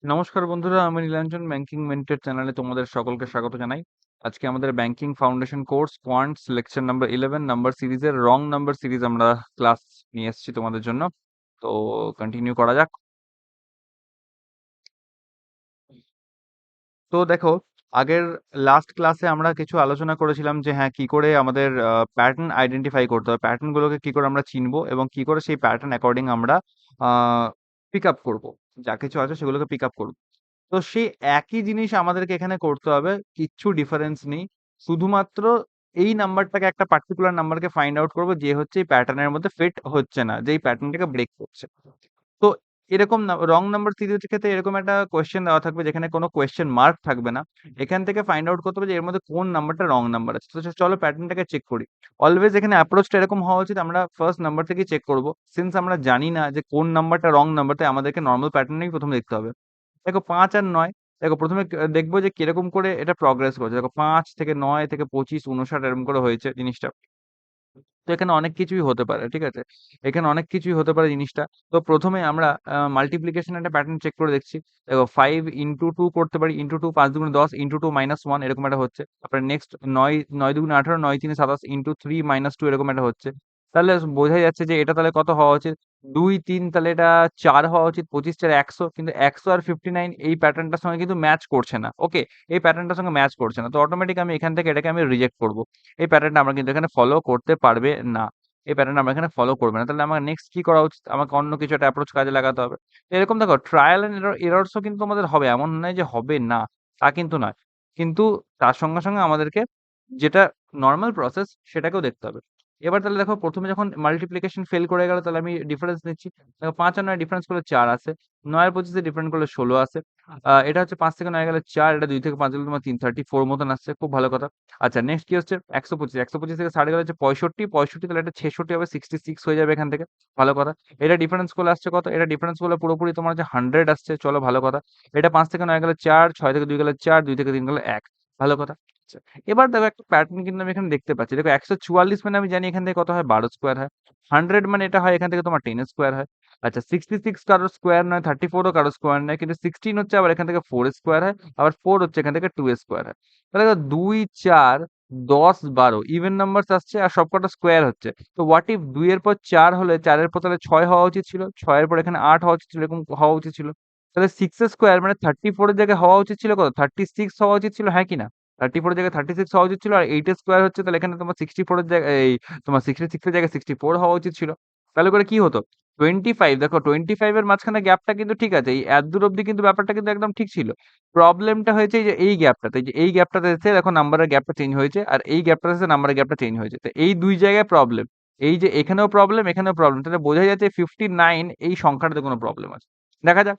নমস্কার বন্ধুরা, আমি নীলাঞ্জন ব্যাংকিং মেন্টর চ্যানেলে তোমাদের সকলকে স্বাগত জানাই। আজকে আমাদের banking foundation course quants lecture number 11 number সিরিজের রং নাম্বার সিরিজ আমরা ক্লাস নিয়ে এসেছি তোমাদের জন্য। তো কন্টিনিউ করা যাক। তো দেখো, আগের লাস্ট ক্লাসে আমরা কিছু আলোচনা করেছিলাম যে হ্যাঁ, কি করে আমাদের প্যাটার্ন আইডেন্টিফাই করতে হবে, প্যাটার্ন গুলোকে কি করে আমরা চিনবো এবং কি করে সেই প্যাটার্ন অ্যাকর্ডিং আমরা পিক আপ করবো, যা কিছু আছে সেগুলোকে পিক আপ করবো। তো সেই একই জিনিস আমাদেরকে এখানে করতে হবে। কিচ্ছু ডিফারেন্স নেই। শুধুমাত্র এই নাম্বারটাকে, একটা পার্টিকুলার নাম্বারকে ফাইন্ড আউট করব যে হচ্ছে এই প্যাটার্নের মধ্যে ফিট হচ্ছে না, যে এই প্যাটার্নটাকে ব্রেক করছে। তো এরকম রং নাম্বার সিরিজের ক্ষেত্রে এরকম একটা কোয়েশ্চেন দেওয়া থাকবে যেখানে কোনো কোয়েশ্চেন মার্ক থাকবে না। এখান থেকে ফাইন্ড আউট করতে হবে যে এর মধ্যে কোন নাম্বারটা রং নাম্বার আছে। তো চলো প্যাটার্নটাকে চেক করি। অলওয়েজ এখানে অ্যাপ্রোচটা এরকম হওয়া উচিত, আমরা ফার্স্ট নাম্বার থেকেই চেক করব। সিন্স আমরা জানি না যে কোন নাম্বারটা রং নাম্বার, তাই আমাদেরকে নর্মাল প্যাটার্নেই প্রথমে দেখতে হবে। দেখো ৫ আর ৯, দেখো প্রথমে দেখবো যে কিরকম করে এটা প্রগ্রেস করছে। দেখো ৫ থেকে ৯ থেকে ২৫, ৫৯ এরকম করে হয়েছে জিনিসটা। তো এখানে অনেক কিছুই হতে পারে, ঠিক আছে? এখানে অনেক কিছুই হতে পারে জিনিসটা। তো প্রথমে আমরা মাল্টিপ্লিকেশন একটা প্যাটার্ন চেক করে দেখছি। দেখো ৫ ইনটু ২ করতে পারি। ইনটু ২ ৫ দুগুণে ১০, ইনটু ২ -১ এরকম একটা হচ্ছে। তারপরে নেক্সট ৯ দুগুণে ১৮, ৯ তিনে ২৭, ইনটু ৩ -2 এরকম একটা হচ্ছে। তাহলে বোঝাই যাচ্ছে যে এটা তাহলে কত হওয়া উচিত? ২, ৩, তাহলে এটা ৪ হওয়া উচিত। ২৫, ৪, ১০০। কিন্তু ১০০ আর 59 এই প্যাটার্নটার সঙ্গে কিন্তু ম্যাচ করছে না। ওকে? এই প্যাটার্নটার সঙ্গে ম্যাচ করছে না। তো অটোমেটিক আমি এখান থেকে এটাকে আমি রিজেক্ট করব। এই প্যাটার্নটা আমরা কিন্তু এখানে ফলো করতে পারবে না। এই প্যাটার্ন আমরা এখানে ফলো করবে না। তাহলে আমার নেক্সট কি করা উচিত? আমাকে অন্য কিছু একটা অ্যাপ্রোচ কাজে লাগাতে হবে। তো এরকম দেখো, ট্রায়াল এন্ড এররস ও কিন্তু আমাদের হবে। এমন নয় যে হবে না, তা কিন্তু নয়। কিন্তু তার সঙ্গে আমাদেরকে যেটা নরমাল প্রসেস সেটাকেও দেখতে হবে। এবার তাহলে দেখো, ১ম এ যখন মাল্টিপ্লিকেশন ফেল করে গেল তাহলে আমি ডিফারেন্স নিচ্ছি। দেখো ৫ আর ৯ ডিফারেন্স করলে ৪ আসে। ৯ আর ২৫ এ ডিফারেন্স করলে ১৬ আসে। এটা হচ্ছে ৫ থেকে ৯ গেলে ৪, এটা ২ থেকে ৫ গেলে তোমার ৩, ৩৪ মতন আসছে। খুব ভালো কথা। আচ্ছা, নেক্সট কি হচ্ছে? ১২৫, ১২৫ থেকে ৬০ গেলে হচ্ছে ৬৫, ৬৫ তাহলে এটা ৬৬ হবে, 66 হয়ে যাবে এখান থেকে। ভালো কথা। এটা ডিফারেন্স করলে আসছে কত? এটা ডিফারেন্স করলে পুরোপুরি তোমার হচ্ছে 100 আসছে। চলো, ভালো কথা। এটা ৫ থেকে ৯ গেলে ৪, ৬ থেকে ২ গেলে ৪, ২ থেকে ৩ গেলে ১। ভালো কথা। আচ্ছা, এবার দেখো একটা প্যাটার্ন কিন্তু আমি এখানে দেখতে পাচ্ছি। দেখো ১৪৪ মানে আমি জানি এখান থেকে কত হয়? ১২ স্কোয়ার হয়। 100 মানে এটা হয় এখান থেকে তোমার 10 স্কোয়ার হয়। আচ্ছা, 66 কারো স্কোয়ার নয়, 34 ও কারো স্কোয়ার নয়। কিন্তু 16 হচ্ছে আবার এখান থেকে 4 স্কোয়ার হয়। আবার 4 হচ্ছে এখান থেকে 2 স্কোয়ার হয়। তাহলে দেখো ২, ৪, ১০, ১২ ইভেন নাম্বারস আসছে আর সবকটা স্কোয়ার হচ্ছে। তো হোয়াট ইফ ২ এর পর ৪ হলে ৪ এর পর তাহলে ৬ হওয়া উচিত ছিল। ৬ এর পর এখানে ৮ হওয়া উচিত ছিল, এরকম হওয়া উচিত ছিল। তাহলে 6 স্কোয়ার মানে 34 এর জায়গায় হওয়া উচিত ছিল কত? 36 হওয়া উচিত ছিল, হ্যাঁ কি না? 34 এর জায়গায় 36 হওয়া উচিত ছিল। আর 8 স্কোয়ার হচ্ছে, তাহলে এখানে তোমার 64 এর জায়গায় তোমার 66 এর জায়গায় 64 হওয়া উচিত ছিল। তাহলে করে কি হতো? 25, দেখো 25 এর মাঝখানে গ্যাপটা কিন্তু ঠিক আছে। এই এতদূর অব্দি কিন্তু ব্যাপারটা কিন্তু একদম ঠিক ছিল। প্রবলেমটা হয়েছে এই যে এই গ্যাপটাতে। এই যে এই গ্যাপটাতে এসে দেখো নাম্বারের গ্যাপটা চেঞ্জ হয়েছে। আর এই গ্যাপটাতে এসে নাম্বারের গ্যাপটা চেঞ্জ হয়েছে। তো এই ২ জায়গায় প্রবলেম। এই যে এখানেও প্রবলেম, এখানেও প্রবলেম। তাহলে বোঝা যাচ্ছে 59 এই সংখ্যাটাতে কোনো প্রবলেম আছে। দেখা যাক।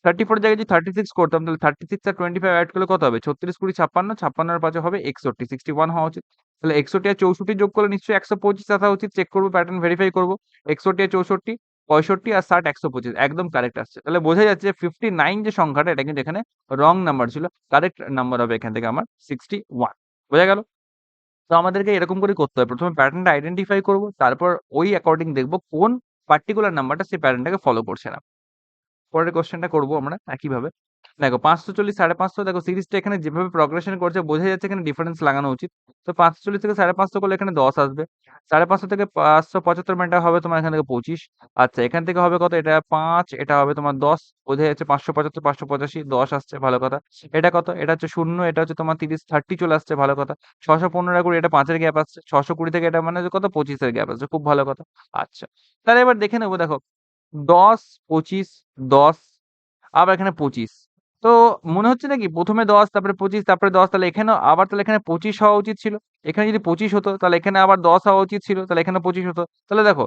34 এর জায়গায় যদি 36 করতাম তাহলে 36 আর 25 এড করলে কত হবে? 36, 20, 56, 56 আর ৫ হবে ৬১, 61 হওয়া উচিত। তাহলে ৬১ আর ৬৪ যোগ করলে নিশ্চয়ই ১২৫ আসা উচিত। চেক করব, প্যাটার্ন ভেরিফাই করব। ৬১ আর ৬৪, ৬৫ আর ৬০, ১২৫ একদম কারেক্ট আসছে। তাহলে বোঝা যাচ্ছে যে 59 যে সংখ্যাটা এটা কিন্তু এখানে রং নাম্বার ছিল। কারেক্ট নাম্বার হবে এখান থেকে আমার 61। বোঝা গেল? তো আমাদেরকে এরকম করেই করতে হবে। প্রথমে প্যাটার্নটা আইডেন্টিফাই করব। তারপর ওই অ্যাকর্ডিং দেখব কোন পার্টিকুলার নাম্বারটা সেই প্যাটার্নটাকে ফলো করছে না। পরের কোয়েশ্চেনটা করব আমরা একইভাবে। দেখো ৫৪০, ৫৫০, দেখো সিরিজটা এখানে যেভাবে প্রগ্রেশন করছে বোঝা যাচ্ছে এখানে ডিফারেন্স লাগানো উচিত। তো ৫৪০ থেকে ৫৫০ করলে এখানে ১০ আসবে। ৫৫০ থেকে ৫৭৫ মানে এটা হবে তোমার এখান থেকে ২৫। আচ্ছা, এখান থেকে হবে কত? এটা ৫, এটা হবে তোমার ১০। বোঝা যাচ্ছে ৫৭৫, ৫৮৫, ১০ আসছে, ভালো কথা। এটা কত? এটা হচ্ছে ০, এটা হচ্ছে তোমার ৩০, ৩০ চলে আসছে, ভালো কথা। ৬১৫ করে এটা ৫ এর গ্যাপ আসছে। ৬২০ থেকে এটা মানে কত? ২৫ এর গ্যাপ আসছে, খুব ভালো কথা। আচ্ছা, তাহলে এবার দেখে নেব। দেখো ১০, ২৫, ১০, আবার এখানে ২৫। তো মনে হচ্ছে নাকি ১ম এ ১০, তারপরে ২৫, তারপরে ১০, তাহলে এখানেও আবার, তাহলে এখানে ২৫ হওয়া উচিত ছিল। এখানে যদি ২৫ হতো তাহলে এখানে আবার ১০ হওয়া উচিত ছিল। তাহলে এখানে ২৫ হতো। তাহলে দেখো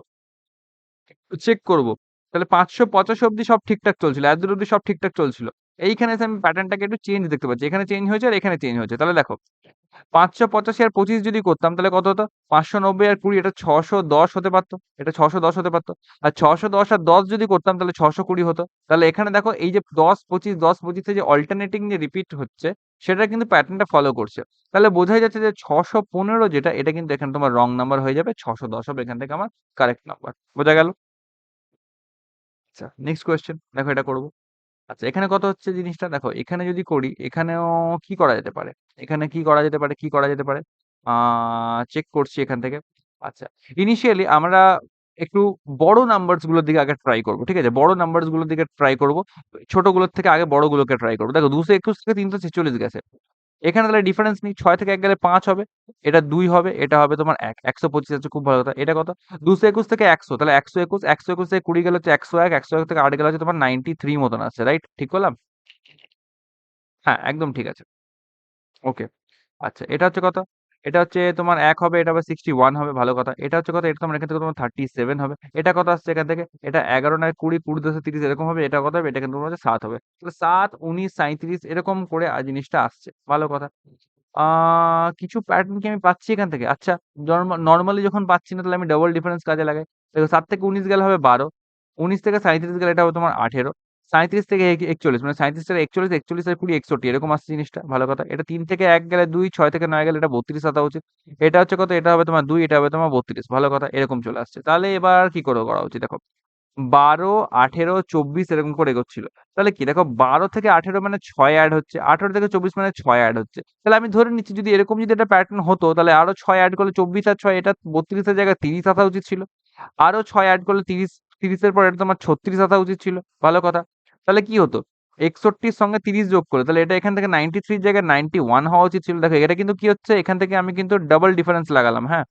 চেক করব। তাহলে ৫৮৫ অব্দি সব ঠিকঠাক চলছিল। এতদূর অব্দি সব ঠিকঠাক চলছিল। এইখানে এসে আমি প্যাটার্নটাকে একটু চেঞ্জ দেখতে পাচ্ছি। এখানে চেঞ্জ হয়েছে আর এখানে চেঞ্জ হয়েছে। তাহলে দেখো ৫৮৫ আর ২৫ যদি করতাম তাহলে কত হতো? ৫৯০ আর ২০, এটা ৬১০ হতে পারত। এটা ৬১০ হতে পারত। আর ৬১০ আর ১০ যদি করতাম তাহলে ৬২০ হতো। তাহলে এখানে দেখো এই যে ১০, ২৫, ১০, ২৫ এ যে অল্টারনেটিং যে রিপিট হচ্ছে সেটা কিন্তু প্যাটার্নটা ফলো করছে। তাহলে বোঝাই যাচ্ছে যে ৬১৫ যেটা, এটা কিন্তু এখানে তোমার রং নাম্বার হয়ে যাবে। ৬১০ হবে এখান থেকে আমার কারেক্ট নাম্বার। বোঝা গেল? আচ্ছা, নেক্সট কোয়েশ্চেন দেখো, এটা করব। আচ্ছা, এখানে কত হচ্ছে জিনিসটা দেখো, এখানে যদি করি এখানেও কি করা যেতে পারে, এখানে কি করা যেতে পারে, কি করা যেতে পারে, চেক করছি এখান থেকে। আচ্ছা, ইনিশিয়ালি আমরা একটু বড় নাম্বারস গুলোর দিকে আগে ট্রাই করবো, ঠিক আছে? বড় নাম্বারস গুলোর দিকে ট্রাই করবো, ছোটগুলোর থেকে আগে বড়গুলোকে ট্রাই করবো। দেখো 221 থেকে 346 গেছে, এখানে তাহলে ডিফারেন্স নেই, 6 থেকে 1 গেলে 5 হবে, এটা 2 হবে, এটা হবে তোমার 1, 125 আছে, খুব ভালো কথা। এটা কত? 221 থেকে 100, তাহলে 121, 121 থেকে 20 গেলে হচ্ছে 101, 101 থেকে 8 গেলে হচ্ছে তোমার 93 মতন আছে, রাইট? ঠিক করলাম? হ্যাঁ, একদম ঠিক আছে। ওকে। আচ্ছা, এটা হচ্ছে কত? এটা হচ্ছে তোমার 1 হবে, এটা হবে 61 হবে, ভালো কথা। এটা হচ্ছে কত? এটা তোমার এখান থেকে তোমার 37 হবে। এটা কত আসছে এখান থেকে? এটা 11 নয় 20, 20 10 30 এরকম হবে। এটা কত হবে? এটা কিন্তু তোমার হচ্ছে 7 হবে। তাহলে 7, 19, 37 এরকম করে জিনিসটা আসছে। ভালো কথা। আ কিছু প্যাটার্ন কি আমি পাচ্ছি এখান থেকে? আচ্ছা, নরমালি যখন পাচ্ছি না তাহলে আমি ডাবল ডিফারেন্স কাজে লাগাই। দেখো 7 থেকে 19 গেলে হবে 12, 19 থেকে 37 গেলে এটা হবে তোমার 18, 37 থেকে 41 মানে 37 থেকে 41, 41 থেকে 20, 61 এরকম আসছে জিনিসটা। ভালো কথা। এটা 3 থেকে 1 গেলে 2, 6 থেকে 9 গেলে এটা 32 আসা উচিত। এটা হচ্ছে কত? এটা হবে তোমার 2, এটা হবে তোমার 32। ভালো কথা। এরকম চলে আসছে। তাহলে এবার কি করে করা উচিত দেখো। 12, 18, 24 এরকম করে এগোচ্ছিল। তাহলে কি দেখো, 12 থেকে 18 মানে 6 এড হচ্ছে। 18 থেকে 24 মানে 6 এড হচ্ছে। তাহলে আমি ধরে নিচ্ছি যদি এরকম যদি একটা প্যাটার্ন হতো তাহলে আরো 6 এড করলে 24 আর 6 এটা 32 এর জায়গায় 30 আসা উচিত ছিল। আরো 6 এড করলে 30, 30 এর পর এটা তোমার 36 আসা উচিত ছিল। ভালো কথা। তাহলে কি হতো? 61 র সঙ্গে 30 যোগ করে তাহলে এটা এখান থেকে 93 এর জায়গায় 91 হওয়া উচিত ছিল। দেখো এটা কিন্তু কি হচ্ছে, এখান থেকে আমি কিন্তু ডাবল ডিফারেন্স লাগালাম, হ্যাঁ?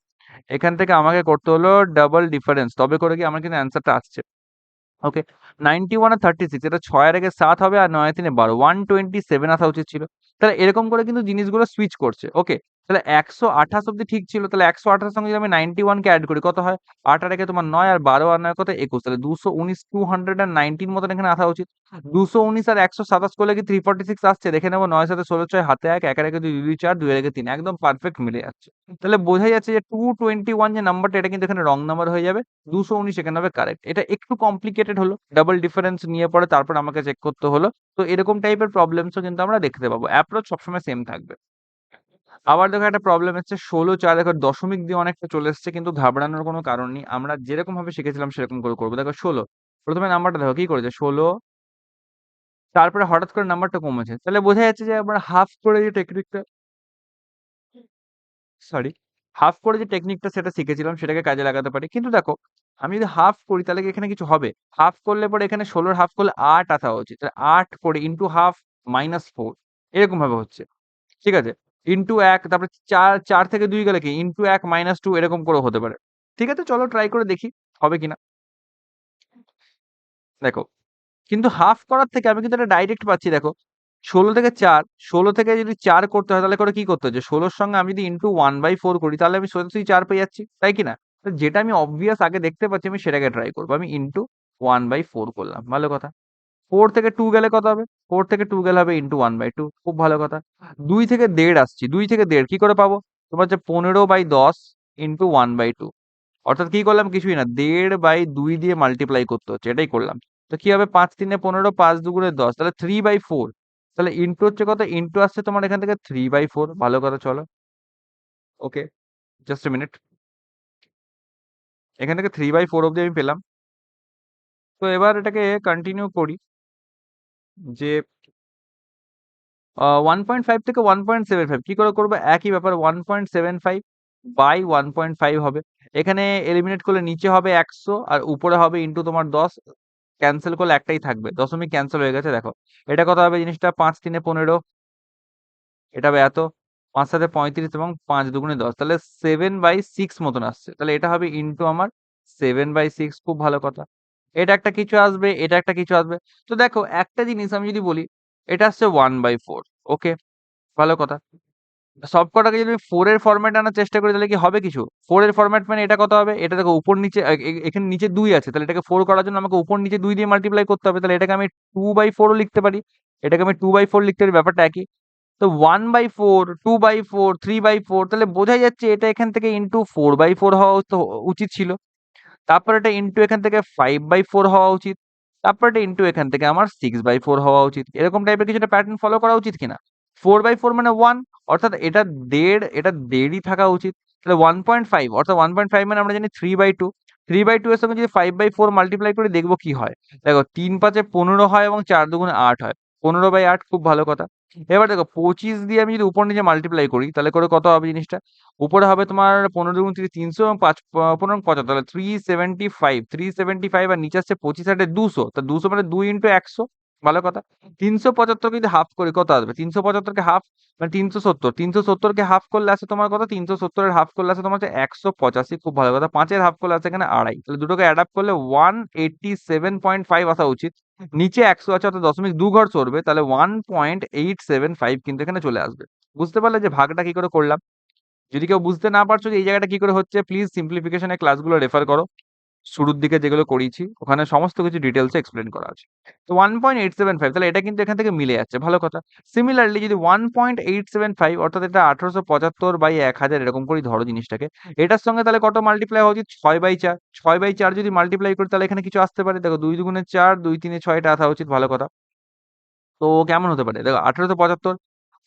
এখান থেকে আমাকে করতে হলো ডাবল ডিফারেন্স। তবে করে কি আমার কিন্তু অ্যান্সারটা আসছে। ওকে, 91 আর 36 এটা 6 এর আগে 7 হবে আর 9 এর 3 এ 12, 127 আসা উচিত ছিল। তাহলে এরকম করে কিন্তু জিনিসগুলো সুইচ করছে। ওকে, তাহলে 128 অব্দি ঠিক ছিল। তাহলে 128 এর সঙ্গে যদি আমি 91 কে এড করি কত হয়? 8 আর একে তোমার 9 আর 12 আর 9 কত? 21, তাহলে 219, 219 মতন এখানে আসা উচিত। 219 আর 127 করলে কি 346 আসছে? দেখে নেব। 9 এর সাথে 16 6 হাতে 1, 1 এর একে 2, 2 2 4, 2 এর একে 3 একদম পারফেক্ট মিলে যাচ্ছে। তাহলে বোঝাই যাচ্ছে যে 221 যে নাম্বারটা এটা কিন্তু এখানে রং নাম্বার হয়ে যাবে। 219 এখানে হবে কারেক্ট। এটা একটু কমপ্লিকেটেড হলো। ডাবল ডিফারেন্স নিয়ে পরে তারপর আমাকে চেক করতে হলো। তো এরকম টাইপের প্রবলেমসও কিন্তু আমরা দেখতে পাবো। অ্যাপ্রোচ সবসময় সেম থাকবে। আবার দেখো একটা প্রবলেম হচ্ছে 16 4 দেখো দশমিক দিয়ে অনেকটা চলে এসছে, কিন্তু ঘাবড়ানোর কোনো কারণ নেই। আমরা যেরকম ভাবে শিখেছিলাম সেরকম করে করবো। দেখো 16, প্রথমে নাম্বারটা দেখো কি করেছে 16, তারপরে হঠাৎ করে নাম্বারটা কমেছে। তাহলে বোঝা যাচ্ছে যে আমরা হাফ করে যে টেকনিকটা সরি, হাফ করে যে টেকনিকটা সেটা শিখেছিলাম সেটাকে কাজে লাগাতে পারি। কিন্তু দেখো, আমি যদি হাফ করি তাহলে কি এখানে কিছু হবে? হাফ করলে পরে এখানে 16 র হাফ করলে 8 আসা উচিত। তাহলে 8 করে ইনটু হাফ মাইনাস 4 এরকম ভাবে হচ্ছে। ঠিক আছে? ইনটু 1 তারপরে 4, 4 থেকে 2 গেলে কি ইনটু 1 মাইনাস 2 এরকম করেও হতে পারে। ঠিক আছে? চলো ট্রাই করে দেখি হবে কিনা। দেখো, কিন্তু হাফ করার থেকে আমি কিন্তু এটা ডাইরেক্ট পাচ্ছি দেখো। 16 থেকে 4, 16 থেকে যদি 4 করতে হয় তাহলে করে কি করতে হচ্ছে? 16 র সঙ্গে আমি যদি ইনটু 1/4 করি তাহলে আমি সোজাসুজি 4 পেয়ে যাচ্ছি। তাই কি না? তো যেটা আমি অবভিয়াস আগে দেখতে পাচ্ছি আমি সেটাকে ট্রাই করব। আমি ইনটু 1/4 করলাম। ভালো কথা। 4 থেকে 2 গেলে কত হবে? 4 থেকে 2 গেলে হবে ইনটু 1/2, খুব ভালো কথা। 2 থেকে 1.5 আসছি। 2 থেকে 1.5 কি করে পাবো? তোমার হচ্ছে 15/10 ইনটু 1/2। অর্থাৎ কি করলাম? কিছুই না। 1.5/2 দিয়ে মাল্টিপ্লাই করতে হচ্ছে। এটাই করলাম। তো কি হবে? ৫ ৩ এ 15, ৫ ২ 10, তাহলে 3/4। তাহলে ইনটু হচ্ছে কত? ইনটু আসছে তোমার এখান থেকে 3/4। ভালো কথা, চলো। ওকে, জাস্ট a মিনিট। এখান থেকে 3/4 অব্দি আমি পেলাম। তো এবার এটাকে কন্টিনিউ করি যে 1.5 থেকে 1.75 কি করে করব? একই ব্যাপার 1.75 বাই 1.5 হবে। এখানে এলিমিনেট করলে নিচে হবে 100 আর উপরে হবে ইনটু তোমার 10। ক্যানসেল করলে একটাই থাকবে। দশমিক ক্যানসেল হয়ে গেছে দেখো। এটা কত হবে জিনিসটা? ৫ ৩ এ 15, এটা হবে এত। ৫ ৭ এ ৩৫ এবং ৫ ২ 10, তাহলে 7/6 মতন আসছে। তাহলে এটা হবে ইনটু আমার 7/6, খুব ভালো কথা। এটা একটা কিছু আসবে, এটা একটা কিছু আসবে। তো দেখো একটা জিনিস আমি যদি বলি, এটা আসছে 1/4। ওকে, ভালো কথা। সবকটাকে যদি আমি 4 এর ফরম্যাট আনার চেষ্টা করি তাহলে কি হবে কিছু? 4 এর ফরম্যাট মানে এটা কত হবে? এটা দেখো উপর নিচে এখানে নিচে 2 আছে। তাহলে এটাকে 4 করার জন্য আমাকে উপর নিচে 2 দিয়ে মাল্টিপ্লাই করতে হবে। তাহলে এটাকে আমি 2/4 ও লিখতে পারি। এটাকে আমি 2/4 লিখতে পারি, ব্যাপারটা একই। তো 1/4, 2/4, 3/4 তাহলে বোঝাই যাচ্ছে এটা এখান থেকে ইনটু 4/4 হওয়া উচিত ছিল। তারপর এটা ইনটু এখান থেকে 5/4 হওয়া উচিত। তারপর এটা ইনটু এখান থেকে আমার 6/4 হওয়া উচিত। এরকম টাইপের কিছু একটা প্যাটার্ন ফলো করা উচিত কিনা? 4/4 মানে 1, অর্থাৎ এটা 1.5, এটা 1.5ই থাকা উচিত। তাহলে 1.5 অর্থাৎ 1.5 মানে আমরা জানি 3/2। 3/2 এর সঙ্গে যদি 5/4 মাল্টিপ্লাই করি দেখবো কি হয়। দেখো 3×5 15 হয় এবং 4×2 8 হয়। 15/8 খুব ভালো কথা। এবার দেখো 25 দিয়ে আমি যদি উপর নিচে মাল্টিপ্লাই করি তাহলে করে কত হবে জিনিসটা? উপরে হবে তোমার 15 × 3 300 এবং 5 15 75 তাহলে 375 375 আর নিচে আসছে 25 আর 200 তা 200 মানে 2 × 100 ভালো কথা। 375 কে যদি হাফ করি কত আসবে? 375 কে হাফ মানে 370 370 কে হাফ করলে আসে তোমার কত? 370 এর হাফ করলে আসে তোমার হচ্ছে 185 খুব ভালো কথা। 5 এর হাফ করলে আসে এখানে 2.5 তাহলে দুটোকে অ্যাড আপ করলে 187.5 আসা উচিত। নিচে 100 আছে অর্থাৎ 0.2 ঘর সরবে তাহলে 1.875 কিন্তু এখানে চলে আসবে। বুঝতে পারলে যে ভাগটা কি করে করলাম? যদি কেউ বুঝতে না পারছো যে এই জায়গাটা কি করে হচ্ছে প্লিজ সিম্পলিফিকেশন এর ক্লাসগুলো রেফার করো। শুরুর দিকে যেগুলো করিয়েছি ওখানে সমস্ত কিছু ডিটেইলস এ এক্সপ্লেইন করা আছে। তো 1.875 তাহলে এটা কিন্তু এখান থেকে মিলে যাচ্ছে। ভালো কথা। সিমিলারলি যদি 1.875 অর্থাৎ এটা 1875/1000 এরকম করেই ধরো জিনিসটাকে। এটার সঙ্গে তাহলে কত মাল্টিপ্লাই হওয়া উচিত? 6/4 6/4 যদি মাল্টিপ্লাই করি তাহলে এখানে কিছু আসতে পারে। দেখো 2 দুগুণে 4 2 3 6 এটা আসা উচিত। ভালো কথা। তো কেমন হতে পারে? দেখো 1875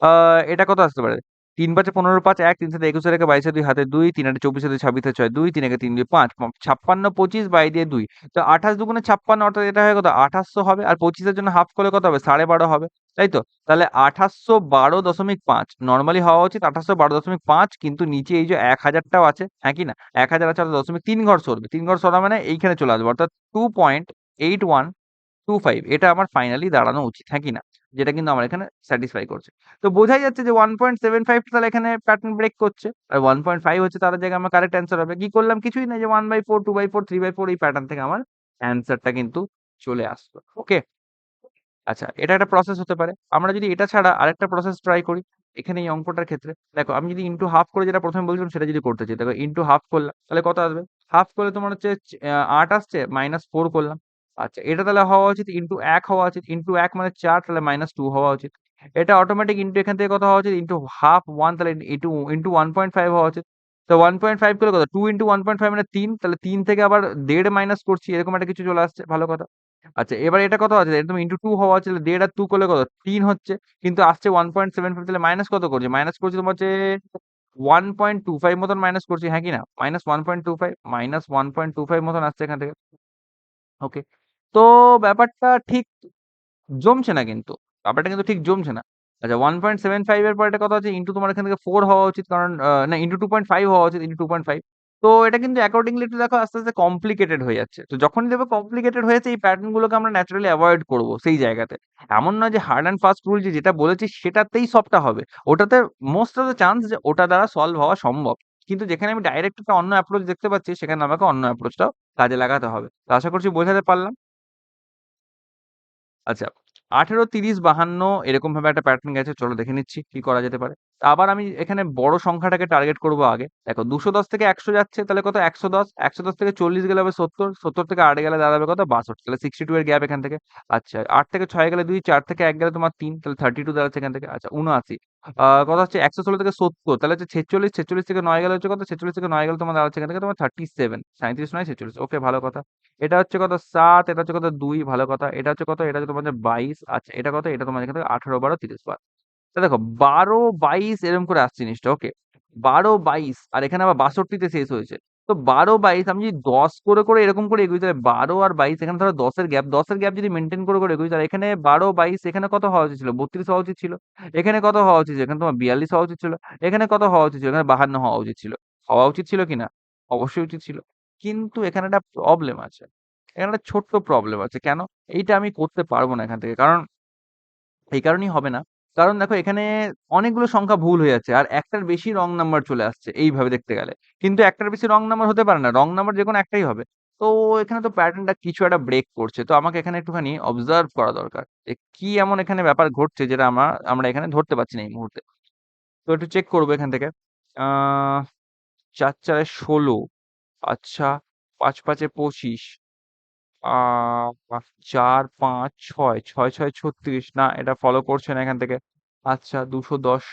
আ এটা কত আসতে পারে? ৩/৫ ১৫ ৫ ১ ৩ ৭ ২১ রেখে ২২ ২ হাতে ২ ৩ ৮ ২৪ ২৬ ৬ ২ ৩ ১ ৩ ২ ৫ ৫৬ ২৫ বাই দিয়ে ২ তো ২৮ দুগুণে ৫৬ অর্থাৎ এটা হয়ে কত ২৮০০ হবে আর ২৫ এর জন্য হাফ করলে কত হবে ১২.৫ হবে তাই তো তাহলে ২৮১২.৫ নরমালি হওয়া উচিত ২৮১২.৫ কিন্তু নিচে এই যে ১০০০ টাও আছে হ্যাঁ কি না ১০০০ আছে অর্থাৎ ৩ ঘর সরবে ৩ ঘর সরা মানে এইখানে চলে আসবে অর্থাৎ 2.8125 এটা আমার ফাইনালি দাঁড়ানো উচিত হ্যাঁ কি না যেটা কিন্তু আমার এখানে স্যাটিসফাই করছে তো বোঝাই যাচ্ছে যে 1.75 তাহলে এখানে প্যাটার্ন ব্রেক করছে আর 1.5 হচ্ছে তার জায়গায় আমার কারেক্ট অ্যান্সার হবে কি করলাম কিছুই না যে 1/4 2/4 3/4 এই প্যাটার্ন থেকে আমার অ্যান্সারটা কিন্তু চলে আসলো ওকে আচ্ছা এটা একটা প্রসেস হতে পারে আমরা যদি এটা ছাড়া আরেকটা প্রসেস ট্রাই করি এখানে এই অঙ্কটার ক্ষেত্রে দেখো আমি যদি ইনটু হাফ করে যেটা প্রথমে বলছিলাম সেটা যদি করতে চাই দেখো ইনটু হাফ করলাম তাহলে কত আসবে হাফ করলে তোমার হচ্ছে 8 আসছে -4 করলাম আচ্ছা এটা তাহলে হওয়া উচিত ইনটু 1 হওয়া উচিত ইনটু 1 মানে 4 তাহলে -2 হওয়া উচিত এটা অটোমেটিক ইনটু এখান থেকে কত হওয়া উচিত ইনটু হাফ 1 তাহলে ইনটু 1.5 হওয়া উচিত তো 1.5 করলে কত 2 ইনটু 1.5 মানে 3 তাহলে 3 থেকে আবার 1.5 মাইনাস করছি এরকম একটা কিছু চলে আসছে ভালো কথা আচ্ছা এবার এটা কত আছে? একদম ইনটু 2 হওয়া আছে। 1.5 আর 2 করলে কত? 3 হচ্ছে। কিন্তু আসছে 1.75 তাহলে মাইনাস কত করছি? মাইনাস করছি তোমার হচ্ছে 1.25 মতন মাইনাস করছি। হ্যাঁ কি না? -1.25 -1.25 মতন আসছে এখান থেকে। ওকে। তো ব্যাপারটা ঠিক জমছে না কিন্তু। ব্যাপারটা কিন্তু ঠিক জমছে না। আচ্ছা 1.75 এর পর এটা কত আছে? ইনটু তোমার এখান থেকে 4 হওয়া উচিত। কারণ না ইনটু 2.5 হওয়া উচিত। ইনটু 2.5 তো এটা কিন্তু অ্যাকর্ডিংলি একটু দেখো আস্তে, আস্তে কমপ্লিকেটেড হয়ে যাচ্ছে। তো যখনই দেখবে কমপ্লিকেটেড হয়েছে এই প্যাটার্ন গুলোকে আমরা ন্যাচারালি এভয়েড করব সেই জায়গাতে। এমন নয় যে হার্ড অ্যান্ড ফাস্ট রুল যে যেটা বলেছি সেটাতেই সবটা হবে। ওটাতে মোস্ট অফ দ্যা চান্স যে ওটা দ্বারা সলভ হওয়া সম্ভব। কিন্তু যেখানে আমি ডাইরেক্ট একটা অন্য অ্যাপ্রোচ দেখতে পাচ্ছি সেখানে আমাকে অন্য অ্যাপ্রোচটাও কাজে লাগাতে হবে। তো আশা করছি বোঝাতে পারলাম। আচ্ছা ১৮, ৩০, ৫২ এরকমভাবে একটা প্যাটার্ন গেছে। চলো দেখে নিচ্ছি কি করা যেতে পারে। আবার আমি এখানে বড় সংখ্যাটাকে টার্গেট করব আগে। দেখো ২১০ থেকে ১০০ যাচ্ছে তাহলে কত ১১০, ১১০ থেকে ৪০ গেলে হবে ৭০, ৭০ থেকে ৮ গেলে দাঁড়াবে কত ৬২ তাহলে 62 এর গ্যাপ এখান থেকে। আচ্ছা ৮ থেকে ৬ গেলে ২, ৪ থেকে ১ গেলে তোমার ৩ তাহলে 32 দাঁড়াচ্ছে এখান থেকে। আচ্ছা ৭৯ কথা হচ্ছে ১১৬ থেকে ৭০ তাহলে হচ্ছে ৪৬, ৪৬ থেকে ৯ গেলে হচ্ছে কত ৪৬ থেকে ৯ গেলে তোমার দাঁড়াচ্ছে এখান থেকে তোমার 37 37 ৯ ৪৬ ওকে ভালো কথা। এটা হচ্ছে কত ৭ এটা হচ্ছে কত ২ ভালো কথা। এটা হচ্ছে কত এটা হচ্ছে তোমাদের ২২ আচ্ছা এটা কত এটা তোমার এখান থেকে ১৮ ১২ ৩০ বার। তো দেখো ১২ ২২ এরকম করে আসছে জিনিসটা ওকে। ১২ ২২ আর এখানে আবার ৬২ তে শেষ হয়েছে। তো ১২ ২২ আমি যদি ১০ করে এরকম করে এগোই তাহলে ১২ আর ২২ এখানে ধরো ১০ এর গ্যাপ ১০ এর গ্যাপ যদি মেইনটেইন করে এগোই তাহলে এখানে ১২ ২২ এখানে কত হওয়া উচিত ছিল? ৩২ হওয়া উচিত ছিল। এখানে কত হওয়া উচিত ছিল? এখানে তোমার ৪২ হওয়া উচিত ছিল। এখানে কত হওয়া উচিত ছিল? এখানে ৫২ হওয়া উচিত ছিল। হওয়া উচিত ছিল কিনা? অবশ্যই উচিত ছিল। কিন্তু এখানে একটা প্রবলেম আছে। এখানে একটা ছোট্ট প্রবলেম আছে। কেন? এইটা আমি করতে পারব না এখান থেকে। কারণ এই কারণেই হবে না। কারণ দেখো এখানে অনেকগুলো সংখ্যা ভুল হয়ে যাচ্ছে। আর একটার বেশি রং নাম্বার চলে আসছে এইভাবে দেখতে গেলে। কিন্তু একটার বেশি রং নাম্বার হতে পারে না। রং নাম্বার যেকোনো একটাই হবে। তো এখানে তো প্যাটার্নটা কিছু একটা ব্রেক করছে। তো আমাকে এখানে একটুখানি অবজার্ভ করা দরকার। যে কি এমন এখানে ব্যাপার ঘটছে যেটা আমরা এখানে ধরতে পারছি না এই মুহূর্তে। তো একটু চেক করব এখান থেকে। আ ৪ ৪ এ ১৬ আচ্ছা ৫ ৫ এ ২৫ আ ৪, ৫, ৬, ৬, ৬, ৩৬ না এটা ফলো করছে না এখান থেকে। আচ্ছা ২১০,